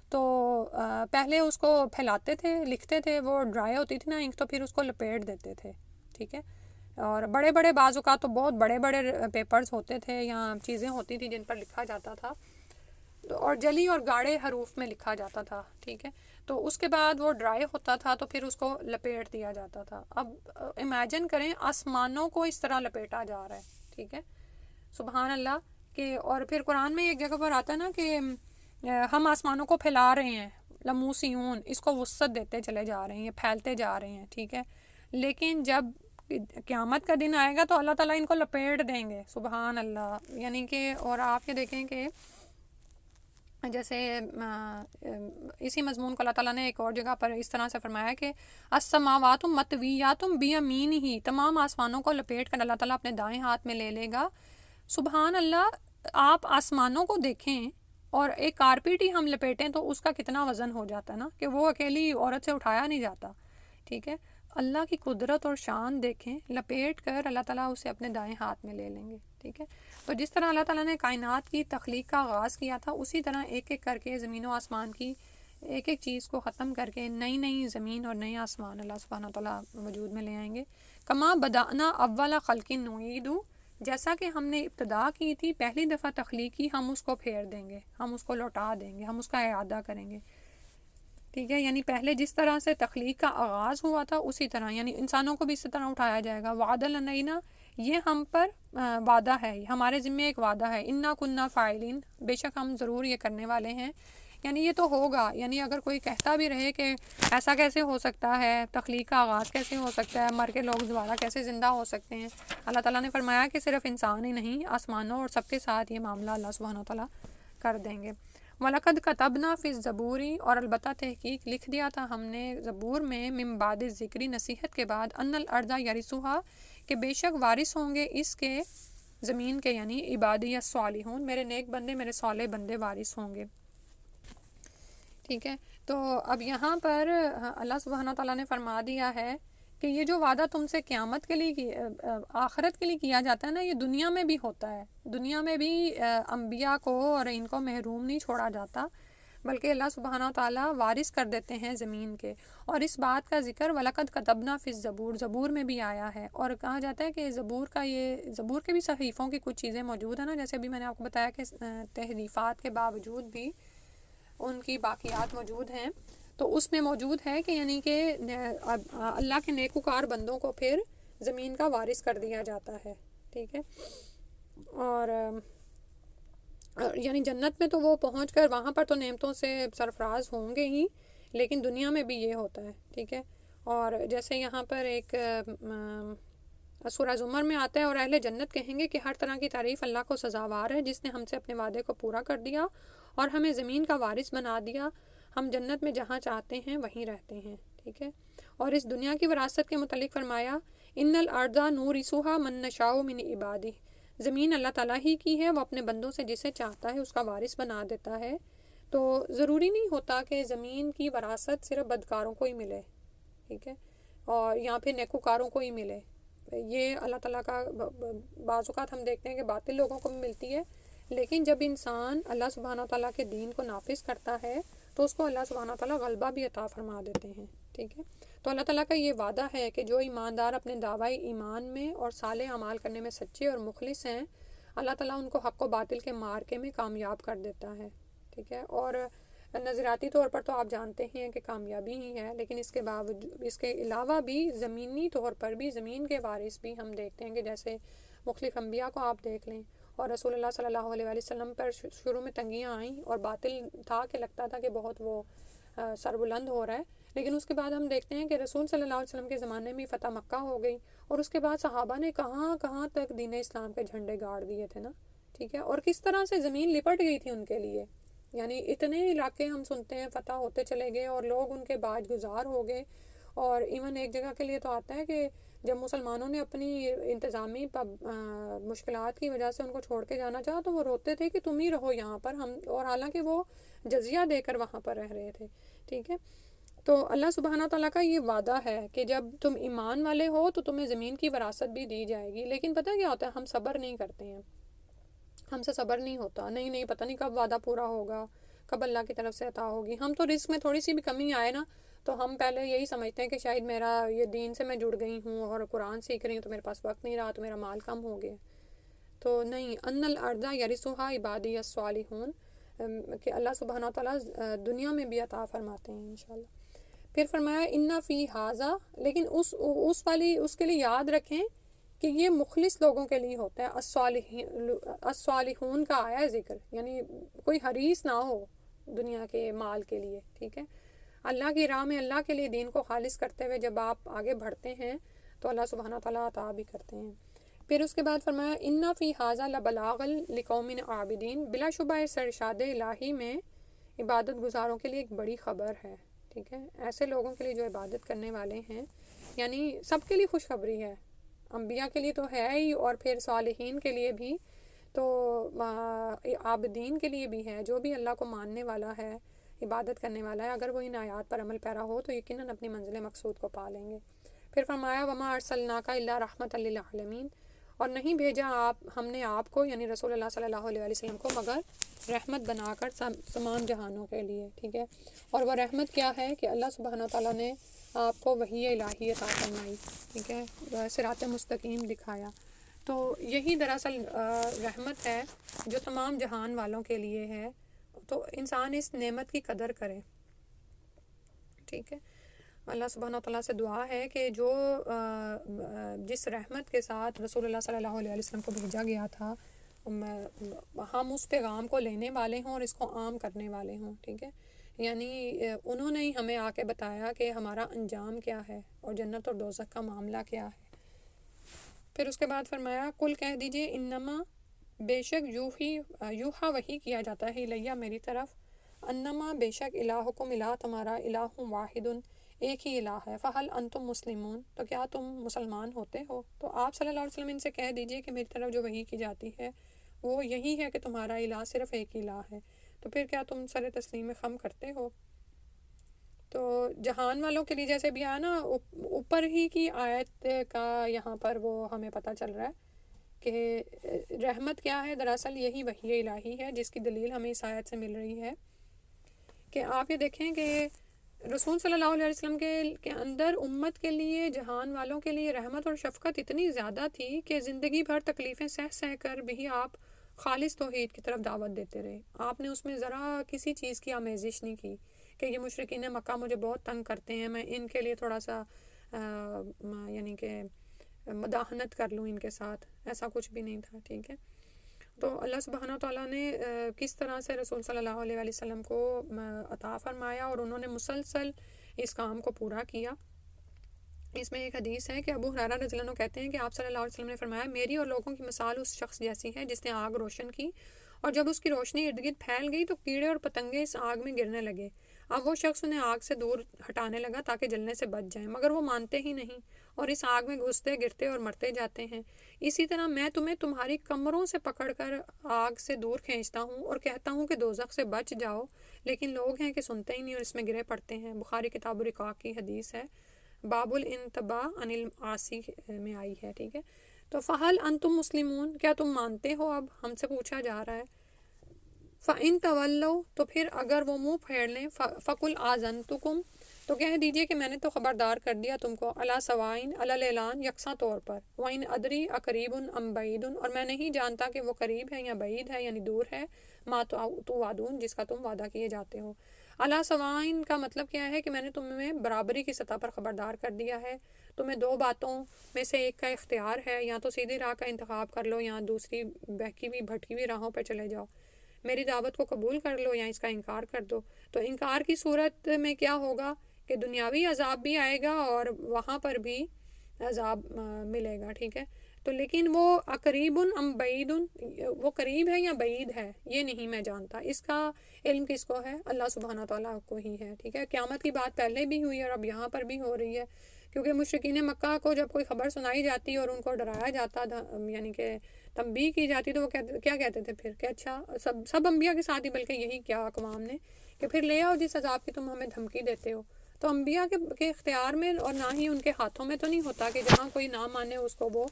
تو پہلے اس کو پھیلاتے تھے، لکھتے تھے، وہ ڈرائی ہوتی تھی نا انک، تو پھر اس کو لپیٹ دیتے تھے، ٹھیک ہے. اور بڑے بڑے بعض اوقات تو بہت بڑے بڑے پیپرز ہوتے تھے یا چیزیں ہوتی تھیں جن پر لکھا جاتا تھا، اور جلی اور گاڑے حروف میں لکھا جاتا تھا، ٹھیک ہے. تو اس کے بعد وہ ڈرائی ہوتا تھا تو پھر اس کو لپیٹ دیا جاتا تھا. اب امیجن کریں آسمانوں کو اس طرح لپیٹا جا رہا ہے، ٹھیک ہے، سبحان اللہ. کہ اور پھر قرآن میں ایک جگہ پر آتا ہے نا کہ ہم آسمانوں کو پھیلا رہے ہیں، لموسیون، اس کو وسعت دیتے چلے جا رہے ہیں، یہ پھیلتے جا رہے ہیں، ٹھیک ہے. لیکن جب قیامت کا دن آئے گا تو اللہ تعالیٰ ان کو لپیٹ دیں گے، سبحان اللہ. یعنی کہ اور آپ یہ دیکھیں کہ جیسے اسی مضمون کو اللہ تعالیٰ نے ایک اور جگہ پر اس طرح سے فرمایا کہ السماوات مطویات بیمینہ، تمام آسمانوں کو لپیٹ کر اللہ تعالیٰ اپنے دائیں ہاتھ میں لے لے گا. سبحان اللہ. آپ آسمانوں کو دیکھیں اور ایک کارپیٹ ہی ہم لپیٹیں تو اس کا کتنا وزن ہو جاتا ہے نا، کہ وہ اکیلی عورت سے اٹھایا نہیں جاتا، ٹھیک ہے. اللہ کی قدرت اور شان دیکھیں، لپیٹ کر اللہ تعالیٰ اسے اپنے دائیں ہاتھ میں لے لیں گے، ٹھیک ہے. تو جس طرح اللہ تعالیٰ نے کائنات کی تخلیق کا آغاز کیا تھا، اسی طرح ایک ایک کر کے زمین و آسمان کی ایک ایک چیز کو ختم کر کے نئی نئی زمین اور نئے آسمان اللہ سبحانہ تعالیٰ وجود میں لے آئیں گے. کما بدأنا اول خلق نعید، جیسا کہ ہم نے ابتدا کی تھی، پہلی دفعہ تخلیق کی، ہم اس کو پھیر دیں گے، ہم اس کو لوٹا دیں گے، ہم اس کا اعادہ کریں گے، ٹھیک ہے. یعنی پہلے جس طرح سے تخلیق کا آغاز ہوا تھا اسی طرح، یعنی انسانوں کو بھی اسی طرح اٹھایا جائے گا. وعد علینا، یہ ہم پر وعدہ ہے، ہمارے ذمہ ایک وعدہ ہے. انا کننا فاعلین، بے شک ہم ضرور یہ کرنے والے ہیں. یعنی یہ تو ہوگا. یعنی اگر کوئی کہتا بھی رہے کہ ایسا کیسے ہو سکتا ہے، تخلیق کا آغاز کیسے ہو سکتا ہے، مر کے لوگ دوبارہ کیسے زندہ ہو سکتے ہیں، اللہ تعالیٰ نے فرمایا کہ صرف انسان ہی نہیں، آسمانوں اور سب کے ساتھ یہ معاملہ اللہ سبحانہ وتعالیٰ کر دیں گے. وَلَقَدْ كَتَبْنَا فِي الزَّبُورِ، اور البتہ تحقیق لکھ دیا تھا ہم نے زبور میں، من بعد ذکری، نصیحت کے بعد، ان الارض یرثها، کہ بے شک وارث ہوں گے اس کے، زمین کے، یعنی عبادی الصالحون، میرے نیک بندے، میرے صالح بندے وارث ہوں گے، ٹھیک ہے. تو اب یہاں پر اللہ سبحانہ تعالیٰ نے فرما دیا ہے کہ یہ جو وعدہ تم سے قیامت کے لیے آخرت کے لیے کیا جاتا ہے نا، یہ دنیا میں بھی ہوتا ہے. دنیا میں بھی انبیاء کو اور ان کو محروم نہیں چھوڑا جاتا، بلکہ اللہ سبحانہ تعالیٰ وارث کر دیتے ہیں زمین کے. اور اس بات کا ذکر وَلَقَدْ كَتَبْنَا فِي الزَّبُورِ، زبور میں بھی آیا ہے. اور کہا جاتا ہے کہ زبور کے بھی صحیفوں کی کچھ چیزیں موجود ہیں نا، جیسے ابھی میں نے آپ کو بتایا کہ تحریفات کے باوجود بھی ان کی باقیات موجود ہیں. تو اس میں موجود ہے کہ یعنی کہ اللہ کے نیکوکار بندوں کو پھر زمین کا وارث کر دیا جاتا ہے، ٹھیک ہے. اور یعنی جنت میں تو وہ پہنچ کر وہاں پر تو نعمتوں سے سرفراز ہوں گے ہی، لیکن دنیا میں بھی یہ ہوتا ہے، ٹھیک ہے. اور جیسے یہاں پر ایک سورہ زمر میں آتا ہے، اور اہل جنت کہیں گے کہ ہر طرح کی تعریف اللہ کو سزاوار ہے جس نے ہم سے اپنے وعدے کو پورا کر دیا اور ہمیں زمین کا وارث بنا دیا، ہم جنت میں جہاں چاہتے ہیں وہیں رہتے ہیں، ٹھیک ہے۔ اور اس دنیا کی وراثت کے متعلق فرمایا ان الارض نورثها من نشاء من عبادی، زمین اللہ تعالیٰ ہی کی ہے، وہ اپنے بندوں سے جسے چاہتا ہے اس کا وارث بنا دیتا ہے۔ تو ضروری نہیں ہوتا کہ زمین کی وراثت صرف بدکاروں کو ہی ملے، ٹھیک ہے، اور یا پھر نیکوکاروں کو ہی ملے۔ یہ اللہ تعالیٰ کا بعض اوقات ہم دیکھتے ہیں کہ باطل لوگوں کو بھی ملتی ہے، لیکن جب انسان اللہ سبحانہ و تعالیٰ کے دین کو نافذ کرتا ہے تو اس کو اللہ سبحانہ و تعالیٰ غلبہ بھی عطا فرما دیتے ہیں، ٹھیک ہے۔ تو اللہ تعالیٰ کا یہ وعدہ ہے کہ جو ایماندار اپنے دعوی ایمان میں اور صالح اعمال کرنے میں سچے اور مخلص ہیں، اللہ تعالیٰ ان کو حق و باطل کے مارکے میں کامیاب کر دیتا ہے، ٹھیک ہے۔ اور نظریاتی طور پر تو آپ جانتے ہیں کہ کامیابی ہی ہے، لیکن اس کے باوجود اس کے علاوہ بھی زمینی طور پر بھی زمین کے وارث بھی ہم دیکھتے ہیں کہ جیسے مختلف انبیاء کو آپ دیکھ لیں، اور رسول اللہ صلی اللہ علیہ وسلم پر شروع میں تنگیاں آئیں اور باطل تھا کہ لگتا تھا کہ بہت وہ سربلند ہو رہا ہے، لیکن اس کے بعد ہم دیکھتے ہیں کہ رسول صلی اللہ علیہ وسلم کے زمانے میں فتح مکہ ہو گئی، اور اس کے بعد صحابہ نے کہاں کہاں تک دین اسلام کے جھنڈے گاڑ دیے تھے نا، ٹھیک ہے، اور کس طرح سے زمین لپٹ گئی تھی ان کے لیے، یعنی اتنے علاقے ہم سنتے ہیں فتح ہوتے چلے گئے اور لوگ ان کے باج گزار ہو گئے۔ اور ایون ایک جگہ کے لیے تو آتا ہے کہ جب مسلمانوں نے اپنی انتظامی مشکلات کی وجہ سے ان کو چھوڑ کے جانا چاہا تو وہ روتے تھے کہ تم ہی رہو یہاں پر، ہم، اور حالانکہ وہ جزیہ دے کر وہاں پر رہ رہے تھے، ٹھیک ہے۔ تو اللہ سبحانہ تعالیٰ کا یہ وعدہ ہے کہ جب تم ایمان والے ہو تو تمہیں زمین کی وراثت بھی دی جائے گی، لیکن پتہ کیا ہوتا ہے، ہم صبر نہیں کرتے ہیں، ہم سے صبر نہیں ہوتا، نہیں پتہ نہیں کب وعدہ پورا ہوگا، کب اللہ کی طرف سے عطا ہوگی۔ ہم تو رزق میں تھوڑی سی بھی کمی آئے نا تو ہم پہلے یہی سمجھتے ہیں کہ شاید میرا یہ دین سے میں جڑ گئی ہوں اور قرآن سیکھ رہی ہوں تو میرے پاس وقت نہیں رہا تو میرا مال کم ہو گیا۔ تو نہیں، ان الارض یرثھا عبادی الصالحون، کہ اللہ سبحانہ تعالیٰ دنیا میں بھی عطا فرماتے ہیں انشاءاللہ۔ پھر فرمایا ان فی ھذا، لیکن اس کے لیے یاد رکھیں کہ یہ مخلص لوگوں کے لیے ہوتا ہے، الصالحون کا آیا ذکر، یعنی کوئی حریص نہ ہو دنیا کے مال کے لیے، ٹھیک ہے۔ اللہ کی راہ میں اللہ کے لیے دین کو خالص کرتے ہوئے جب آپ آگے بڑھتے ہیں تو اللہ سبحانہ تعالیٰ عطا بھی کرتے ہیں۔ پھر اس کے بعد فرمایا ان فی ھذا لبلاغا لقوم عابدین، بلا شبہ اس ارشاد الہی میں عبادت گزاروں کے لیے ایک بڑی خبر ہے، ٹھیک ہے، ایسے لوگوں کے لیے جو عبادت کرنے والے ہیں، یعنی سب کے لیے خوشخبری ہے، انبیاء کے لیے تو ہے ہی، اور پھر صالحین کے لیے بھی، تو عابدین کے لیے بھی ہے، جو بھی اللہ کو ماننے والا ہے، عبادت کرنے والا ہے، اگر وہ ان آیات پر عمل پیرا ہو تو یقیناً اپنی منزل مقصود کو پا لیں گے۔ پھر فرمایا وما ارسلناک الا رحمۃ للعالمین، اور نہیں بھیجا ہم نے آپ کو، یعنی رسول اللہ صلی اللہ علیہ وسلم کو، مگر رحمت بنا کر تمام جہانوں کے لیے، ٹھیک ہے۔ اور وہ رحمت کیا ہے کہ اللہ سبحانہ تعالیٰ نے آپ کو وحی الہی عطا فرمائی، ٹھیک ہے، صراط مستقیم دکھایا، تو یہی دراصل رحمت ہے جو تمام جہان والوں کے لیے ہے، تو انسان اس نعمت کی قدر کرے، ٹھیک ہے۔ اللہ سبحانہ تعالیٰ سے دعا ہے کہ جو جس رحمت کے ساتھ رسول اللہ صلی اللہ علیہ وسلم کو بھیجا گیا تھا، ہم اس پیغام کو لینے والے ہوں اور اس کو عام کرنے والے ہوں، ٹھیک ہے، یعنی انہوں نے ہی ہمیں آ کے بتایا کہ ہمارا انجام کیا ہے اور جنت اور دوزخ کا معاملہ کیا ہے۔ پھر اس کے بعد فرمایا کل کہہ دیجئے انما، بے شک یوحا وحی کیا جاتا ہے، الیہ میری طرف، انما بے شک الہکم الہ تمہارا الہ واحد، ایک ہی الہ ہے، فہل انتم مسلمون، تو کیا تم مسلمان ہوتے ہو؟ تو آپ صلی اللہ علیہ وسلم ان سے کہہ دیجئے کہ میری طرف جو وحی کی جاتی ہے وہ یہی ہے کہ تمہارا الہ صرف ایک ہی الہ ہے، تو پھر کیا تم سر تسلیم خم کرتے ہو؟ تو جہان والوں کے لیے جیسے بھی آیا نا، اوپر ہی کی آیت کا یہاں پر وہ ہمیں پتہ چل رہا ہے کہ رحمت کیا ہے، دراصل یہی وحی الہی ہے، جس کی دلیل ہمیں اس آیت سے مل رہی ہے کہ آپ یہ دیکھیں کہ رسول صلی اللہ علیہ وسلم کے اندر امت کے لیے، جہان والوں کے لیے رحمت اور شفقت اتنی زیادہ تھی کہ زندگی بھر تکلیفیں سہ کر بھی آپ خالص توحید کی طرف دعوت دیتے رہے، آپ نے اس میں ذرا کسی چیز کی آمیزش نہیں کی کہ یہ مشرکین مکہ مجھے بہت تنگ کرتے ہیں، میں ان کے لیے تھوڑا سا یعنی کہ مداحنت کر لوں ان کے ساتھ، ایسا کچھ بھی نہیں تھا، ٹھیک ہے۔ تو اللہ سبحانہ تعالیٰ نے کس طرح سے رسول صلی اللہ علیہ وسلم کو عطا فرمایا اور انہوں نے مسلسل اس کام کو پورا کیا، اس میں ایک حدیث ہے کہ ابو ہریرہ رضی اللہ عنہ کہتے ہیں کہ آپ صلی اللہ علیہ وسلم نے فرمایا میری اور لوگوں کی مثال اس شخص جیسی ہے جس نے آگ روشن کی اور جب اس کی روشنی ارد گرد پھیل گئی تو کیڑے اور پتنگے اس آگ میں گرنے لگے. اب وہ شخص انہیں آگ سے دور ہٹانے لگا تاکہ جلنے سے بچ جائیں مگر وہ مانتے ہی نہیں اور اس آگ میں گھستے گرتے اور مرتے جاتے ہیں. اسی طرح میں تمہیں تمہاری کمروں سے پکڑ کر آگ سے دور کھینچتا ہوں اور کہتا ہوں کہ دوزخ سے بچ جاؤ لیکن لوگ ہیں کہ سنتے ہی نہیں اور اس میں گرے پڑتے ہیں. بخاری کتاب الرقاق کی حدیث ہے, باب الانتباہ عن المعاصی میں آئی ہے. ٹھیک ہے, تو فہل انتم مسلمون, کیا تم مانتے ہو؟ اب ہم سے پوچھا جا رہا ہے. فَإِن تَوَلَّوْا, تو پھر اگر وہ منہ پھیر لیں, فَقُلْ آذَنْتُكُمْ, تو کہہ دیجئے کہ میں نے تو خبردار کر دیا تم کو, عَلَى سَوَائِن, عَلَى الْإِعْلَانِ, یکساں طور پر, وَإِنْ أَدْرِي أَقَرِيبٌ أَمْ بَعِيدٌ, اور میں نہیں جانتا کہ وہ قریب ہے یا بعید ہے یعنی دور ہے, ما توعدون, جس کا تم وعدہ کیے جاتے ہو. عَلَى سَوَائِن کا مطلب کیا ہے کہ میں نے تمہیں برابری کی سطح پر خبردار کر دیا ہے. تمہیں دو باتوں میں سے ایک کا اختیار ہے, یا تو سیدھی راہ کا انتخاب کر لو یا دوسری بہکی ہوئی بھٹکی ہوئی راہوں پر چلے جاؤ. میری دعوت کو قبول کر لو یا اس کا انکار کر دو. تو انکار کی صورت میں کیا ہوگا کہ دنیاوی عذاب بھی آئے گا اور وہاں پر بھی عذاب ملے گا. ٹھیک ہے, تو لیکن وہ اقریب ام بعید, وہ قریب ہے یا بعید ہے یہ نہیں میں جانتا. اس کا علم کس کو ہے؟ اللہ سبحانہ تعالیٰ کو ہی ہے. ٹھیک ہے, قیامت کی بات پہلے بھی ہوئی اور اب یہاں پر بھی ہو رہی ہے, کیونکہ مشرکین مکہ کو جب کوئی خبر سنائی جاتی اور ان کو ڈرایا جاتا تھا, یعنی کہ تنبیہ کی جاتی, تو وہ کیا کہتے تھے پھر کہ اچھا سب انبیاء کے ساتھ ہی بلکہ یہی کیا اقوام نے کہ پھر لے آؤ جس عذاب کی تم ہمیں دھمکی دیتے ہو. تو انبیاء کے اختیار میں اور نہ ہی ان کے ہاتھوں میں تو نہیں ہوتا کہ جہاں کوئی نہ مانے اس کو وہ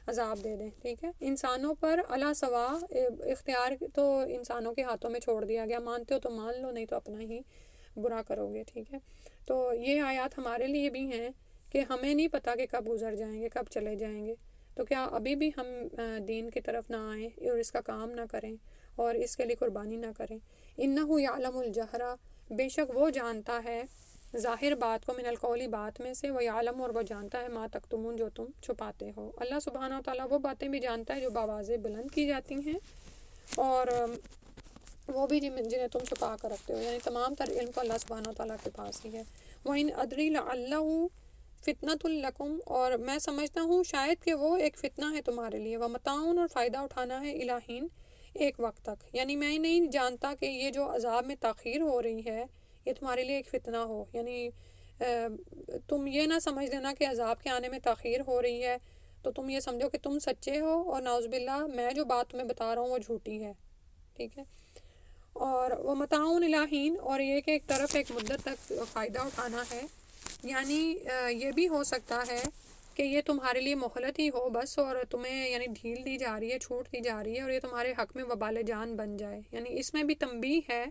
عذاب دے دیں. ٹھیک ہے, انسانوں پر علا سوا اختیار تو انسانوں کے ہاتھوں میں چھوڑ دیا گیا, مانتے ہو تو مان لو, نہیں تو اپنا ہی برا کرو گے. ٹھیک ہے, تو یہ آیات ہمارے لیے بھی ہیں کہ ہمیں نہیں پتہ کہ کب گزر جائیں گے, کب چلے جائیں گے. تو کیا ابھی بھی ہم دین کی طرف نہ آئیں اور اس کا کام نہ کریں اور اس کے لیے قربانی نہ کریں؟ انہ یعلم الجہر, بے شک وہ جانتا ہے ظاہر بات کو, من القولی بات میں سے, وہ یعلم, اور وہ جانتا ہے ما تکتمون, جو تم چھپاتے ہو. اللہ سبحانہ وتعالیٰ وہ باتیں بھی جانتا ہے جو بآواز بلند کی جاتی ہیں اور وہ بھی جنہیں تم چھپا کر رکھتے ہو, یعنی تمام تر علم کو اللہ سبحانہ وتعالیٰ کے پاس ہی ہے. وَإِنْ أَدْرِي لَعَلَّهُ فِتْنَةٌ لَكُمْ, اور میں سمجھتا ہوں شاید کہ وہ ایک فتنہ ہے تمہارے لیے, وَمَتَاعٌ, اور فائدہ اٹھانا ہے, إِلَىٰ حِينٍ, ایک وقت تک. یعنی میں نہیں جانتا کہ یہ جو عذاب میں تاخیر ہو رہی ہے یہ تمہارے لیے ایک فتنہ ہو, یعنی تم یہ نہ سمجھ لینا کہ عذاب کے آنے میں تاخیر ہو رہی ہے تو تم یہ سمجھو کہ تم سچے ہو اور نعوذ باللہ میں جو بات تمہیں بتا رہا ہوں وہ جھوٹی ہے. ٹھیک ہے, اور وہ متاعون إِلَىٰ حِينٍ, اور یہ کہ ایک طرف ایک مدت تک فائدہ اٹھانا ہے, یعنی یہ بھی ہو سکتا ہے کہ یہ تمہارے لیے مہلت ہی ہو بس, اور تمہیں یعنی ڈھیل دی جا رہی ہے, چھوٹ دی جا رہی ہے, اور یہ تمہارے حق میں وبال جان بن جائے. یعنی اس میں بھی تنبیہ ہے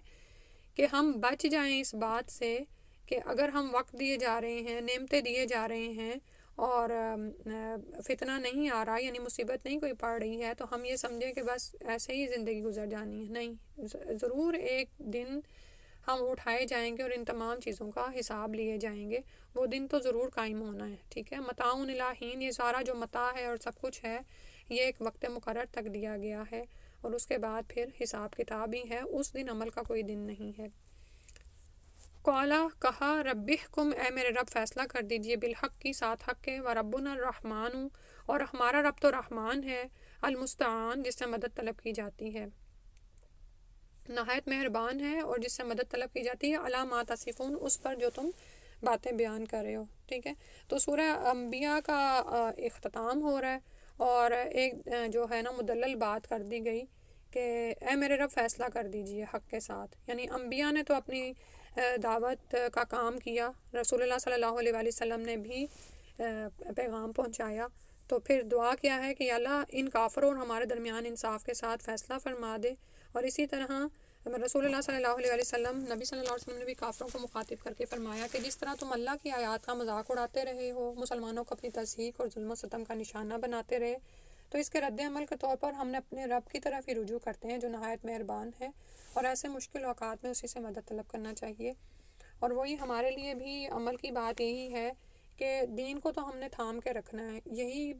کہ ہم بچ جائیں اس بات سے کہ اگر ہم وقت دیے جا رہے ہیں, نعمتیں دیے جا رہے ہیں اور فتنہ نہیں آ رہا, یعنی مصیبت نہیں کوئی پڑ رہی ہے, تو ہم یہ سمجھیں کہ بس ایسے ہی زندگی گزر جانی ہے. نہیں, ضرور ایک دن ہم اٹھائے جائیں گے اور ان تمام چیزوں کا حساب لیے جائیں گے, وہ دن تو ضرور قائم ہونا ہے. ٹھیک ہے, متاعون إِلَىٰ حِينٍ, یہ سارا جو متاع ہے اور سب کچھ ہے یہ ایک وقت مقرر تک دیا گیا ہے, اور اس کے بعد پھر حساب کتاب ہی ہے, اس دن عمل کا کوئی دن نہیں ہے. قالا, کہا, رب احکم, اے میرے رب فیصلہ کر دیجئے, بالحق کی ساتھ حق کے, وربنا الرحمن, اور ہمارا رب تو رحمان ہے, المستعان, جس سے مدد طلب کی جاتی ہے, نہایت مہربان ہے اور جس سے مدد طلب کی جاتی ہے, علی ما تصفون, اس پر جو تم باتیں بیان کر رہے ہو. ٹھیک ہے, تو سورہ انبیاء کا اختتام ہو رہا ہے اور ایک جو ہے نا مدلل بات کر دی گئی کہ اے میرے رب فیصلہ کر دیجئے حق کے ساتھ. یعنی انبیاء نے تو اپنی دعوت کا کام کیا, رسول اللہ صلی اللہ علیہ وآلہ وسلم نے بھی پیغام پہنچایا, تو پھر دعا کیا ہے کہ یا اللہ ان کافروں اور ہمارے درمیان انصاف کے ساتھ فیصلہ فرما دے. اور اسی طرح رسول اللہ صلی اللہ علیہ وسلم, نبی صلی اللہ علیہ وسلم نے بھی کافروں کو مخاطب کر کے فرمایا کہ جس طرح تم اللہ کی آیات کا مذاق اڑاتے رہے ہو, مسلمانوں کو اپنی تضحیک اور ظلم و ستم کا نشانہ بناتے رہے, تو اس کے رد عمل کے طور پر ہم نے اپنے رب کی طرف ہی رجوع کرتے ہیں جو نہایت مہربان ہے, اور ایسے مشکل اوقات میں اسی سے مدد طلب کرنا چاہیے. اور وہی ہمارے لیے بھی عمل کی بات یہی ہے کہ دین کو تو ہم نے تھام کے رکھنا ہے, یہی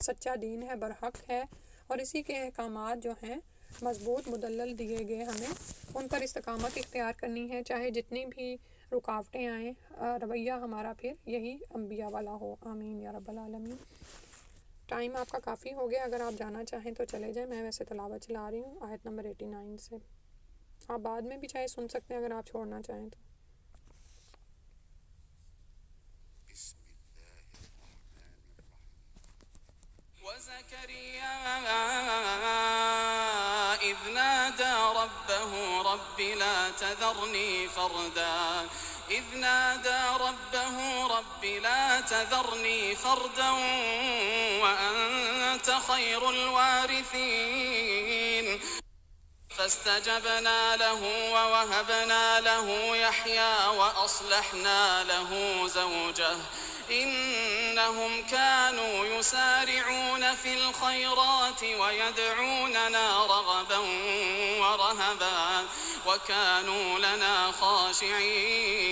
سچا دین ہے, برحق ہے, اور اسی کے احکامات جو ہیں مضبوط مدلل دیے گئے ہمیں، ان پر استقامت اختیار کرنی ہے، چاہے جتنی بھی رکاوٹیں آئیں، رویہ ہمارا پھر یہی انبیاء والا ہو۔ آمین یا رب العالمین۔ ٹائم آپ کا کافی ہو گیا، اگر آپ جانا چاہیں تو چلے جائیں، میں ویسے تلاوت چلا رہی ہوں آیت نمبر 89 سے، آپ بعد میں بھی چاہے سن سکتے ہیں اگر آپ چھوڑنا چاہیں تو۔ وزكريا إذ نادى ربه رب لا تذرني فردا إذ نادى ربه رب لا تذرني فردا وأنت خير الوارثين فاستجبنا له ووهبنا له يحيى وأصلحنا له زوجه إنهم كانوا يسارعون في الخيرات ويدعوننا رغبا ورهبا وكانوا لنا خاشعين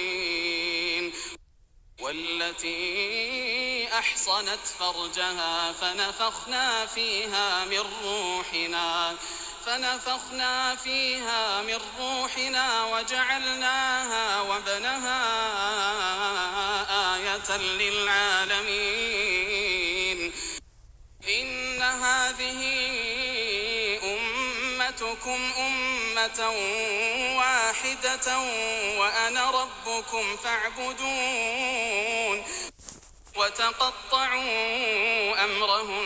والتي أحصنت فرجها فنفخنا فيها من روحنا وجعلناها وابنها آية للعالمين إن هذه أمتكم أمة واحدة وأنا ربكم فاعبدون وتقطعوا أمرهم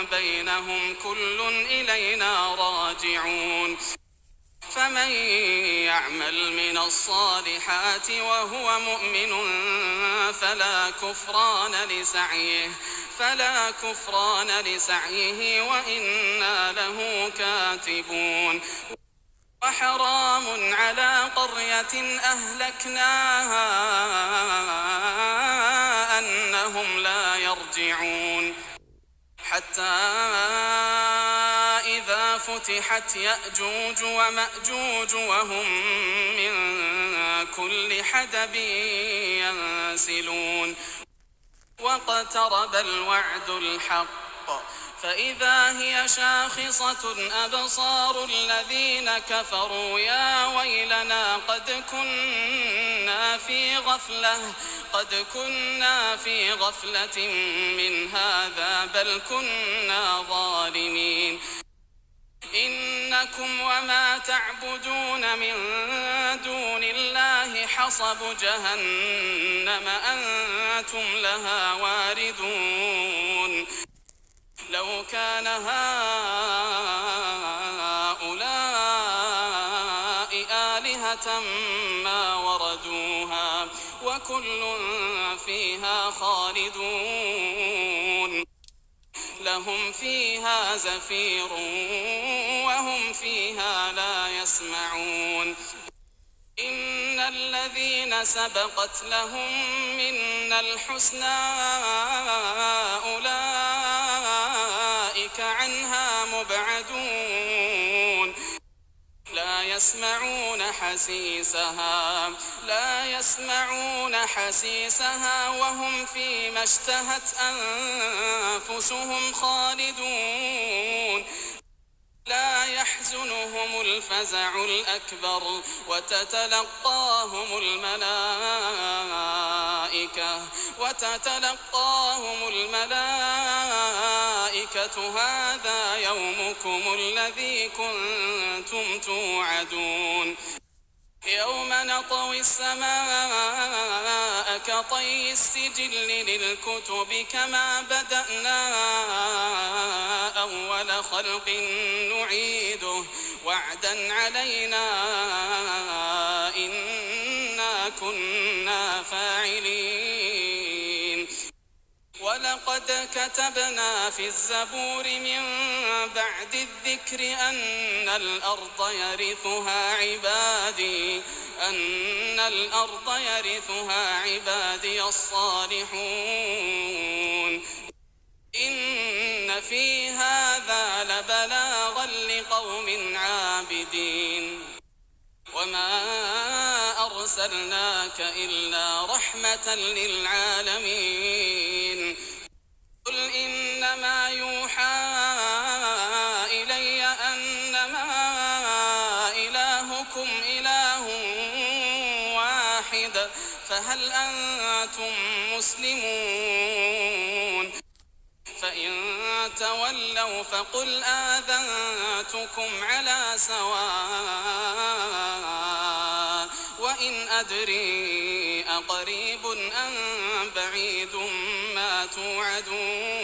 بينهم كل إلينا راجعون فمن يعمل من الصالحات وهو مؤمن فلا كفران لسعيه وإنا له كاتبون وحرام على قرية أهلكناها أنهم لا يرجعون حتى إذا فتحت يأجوج ومأجوج وهم من كل حدب ينسلون واقترب الوعد الحق فإذا هي شاخصة أبصار الذين كفروا يا ويلنا قد كنا في غفلة من هذا بل كنا ظالمين إنكم وما تعبدون من دون الله حصب جهنم أنتم لها واردون لو كان هؤلاء آلهة ما وردوها وكل فيها خالدون لهم فيها زفير وهم فيها لا يسمعون إن الذين سبقت لهم منا الحسنى أولئك عنها مبعدون لا يسمعون حسيسها وهم فيما اشتهت أنفسهم خالدون لا يحزنهم الفزع الأكبر وتتلقاهم الملائكة هذا يومكم الذي كنتم توعدون يوم نطوي السماء كطي السجل للكتب كما بدأنا أول خلق نعيده وعدا علينا إنا كنا فاعلين ولقد كتبنا في الزبور من بعد الذكر أن الأرض يرثها عبادي الصالحون إن في هذا لبلاغا لقوم عابدين وما أرسلناك إلا رحمة للعالمين قل إنما يوحى إلي أنما واحد فهل أنتم مسلمون فإن تولوا فقل آذنتكم على سواء وإن أدري أقريب أم بعيد ما توعدون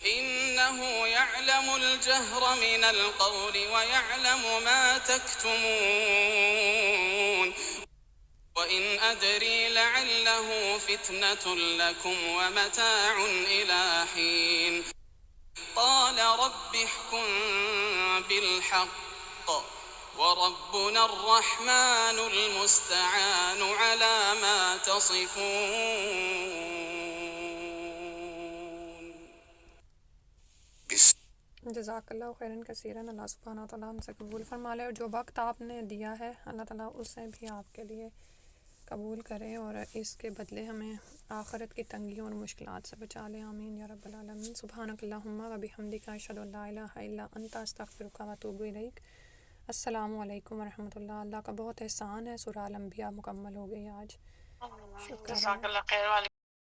إنه يعلم الجهر من القول ويعلم ما تكتمون وإن أدري لعله فتنة لكم ومتاع إلى حين قال رب احكم بالحق وربنا الرحمن المستعان على ما تصفون. جزاک اللہ خیرن کثیرن. اللہ سبحانہ تعالیٰ ہم سے قبول فرما لے، اور جو وقت آپ نے دیا ہے اللہ تعالیٰ اسے بھی آپ کے لیے قبول کرے اور اس کے بدلے ہمیں آخرت کی تنگیوں اور مشکلات سے بچا لے. آمین یا رب العالمین. سبحانک اللہم و بحمدک اشہد ان لا الہ الا انت استغفرک و اتوب الیک. السلام علیکم ورحمۃ اللہ. اللہ کا بہت احسان ہے، سورہ الانبیاء مکمل ہو گئی آج. شکر ہے. جزاک اللہ خیر.